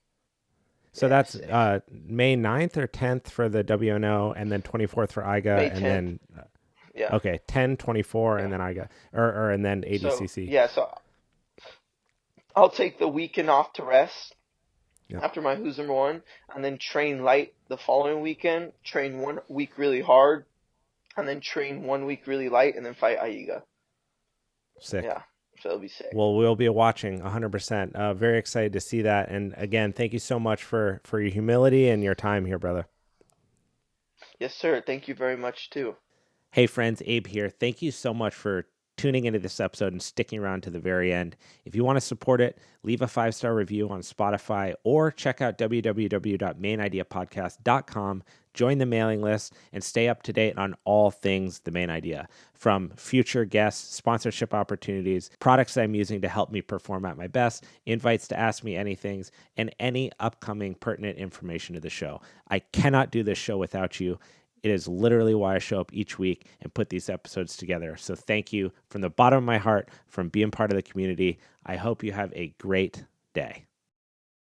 So Yeah, that's sick. May 9th or 10th for the WNO and then 24th for IGA May and 10th. then Yeah, okay, 10, 24, and yeah. then IGA or and then So ADCC. yeah, so I'll take the weekend off to rest Yep. after my Who's Number One, and then train light the following weekend. Train 1 week really hard, and then train 1 week really light, and then fight Aiga. Sick. Yeah. So it'll be sick. Well, we'll be watching 100%. Very excited to see that. And again, thank you so much for your humility and your time here, brother. Yes, sir. Thank you very much too. Hey, friends, Abe here. Thank you so much for tuning into this episode and sticking around to the very end. If you want to support it, leave a 5-star review on Spotify or check out www.maynideapodcast.com. Join the mailing list and stay up to date on all things The Main Idea, from future guests, sponsorship opportunities, products I'm using to help me perform at my best, invites to ask me anything, and any upcoming pertinent information to the show. I cannot do this show without you. It is literally why I show up each week and put these episodes together. So thank you from the bottom of my heart from being part of the community. I hope you have a great day.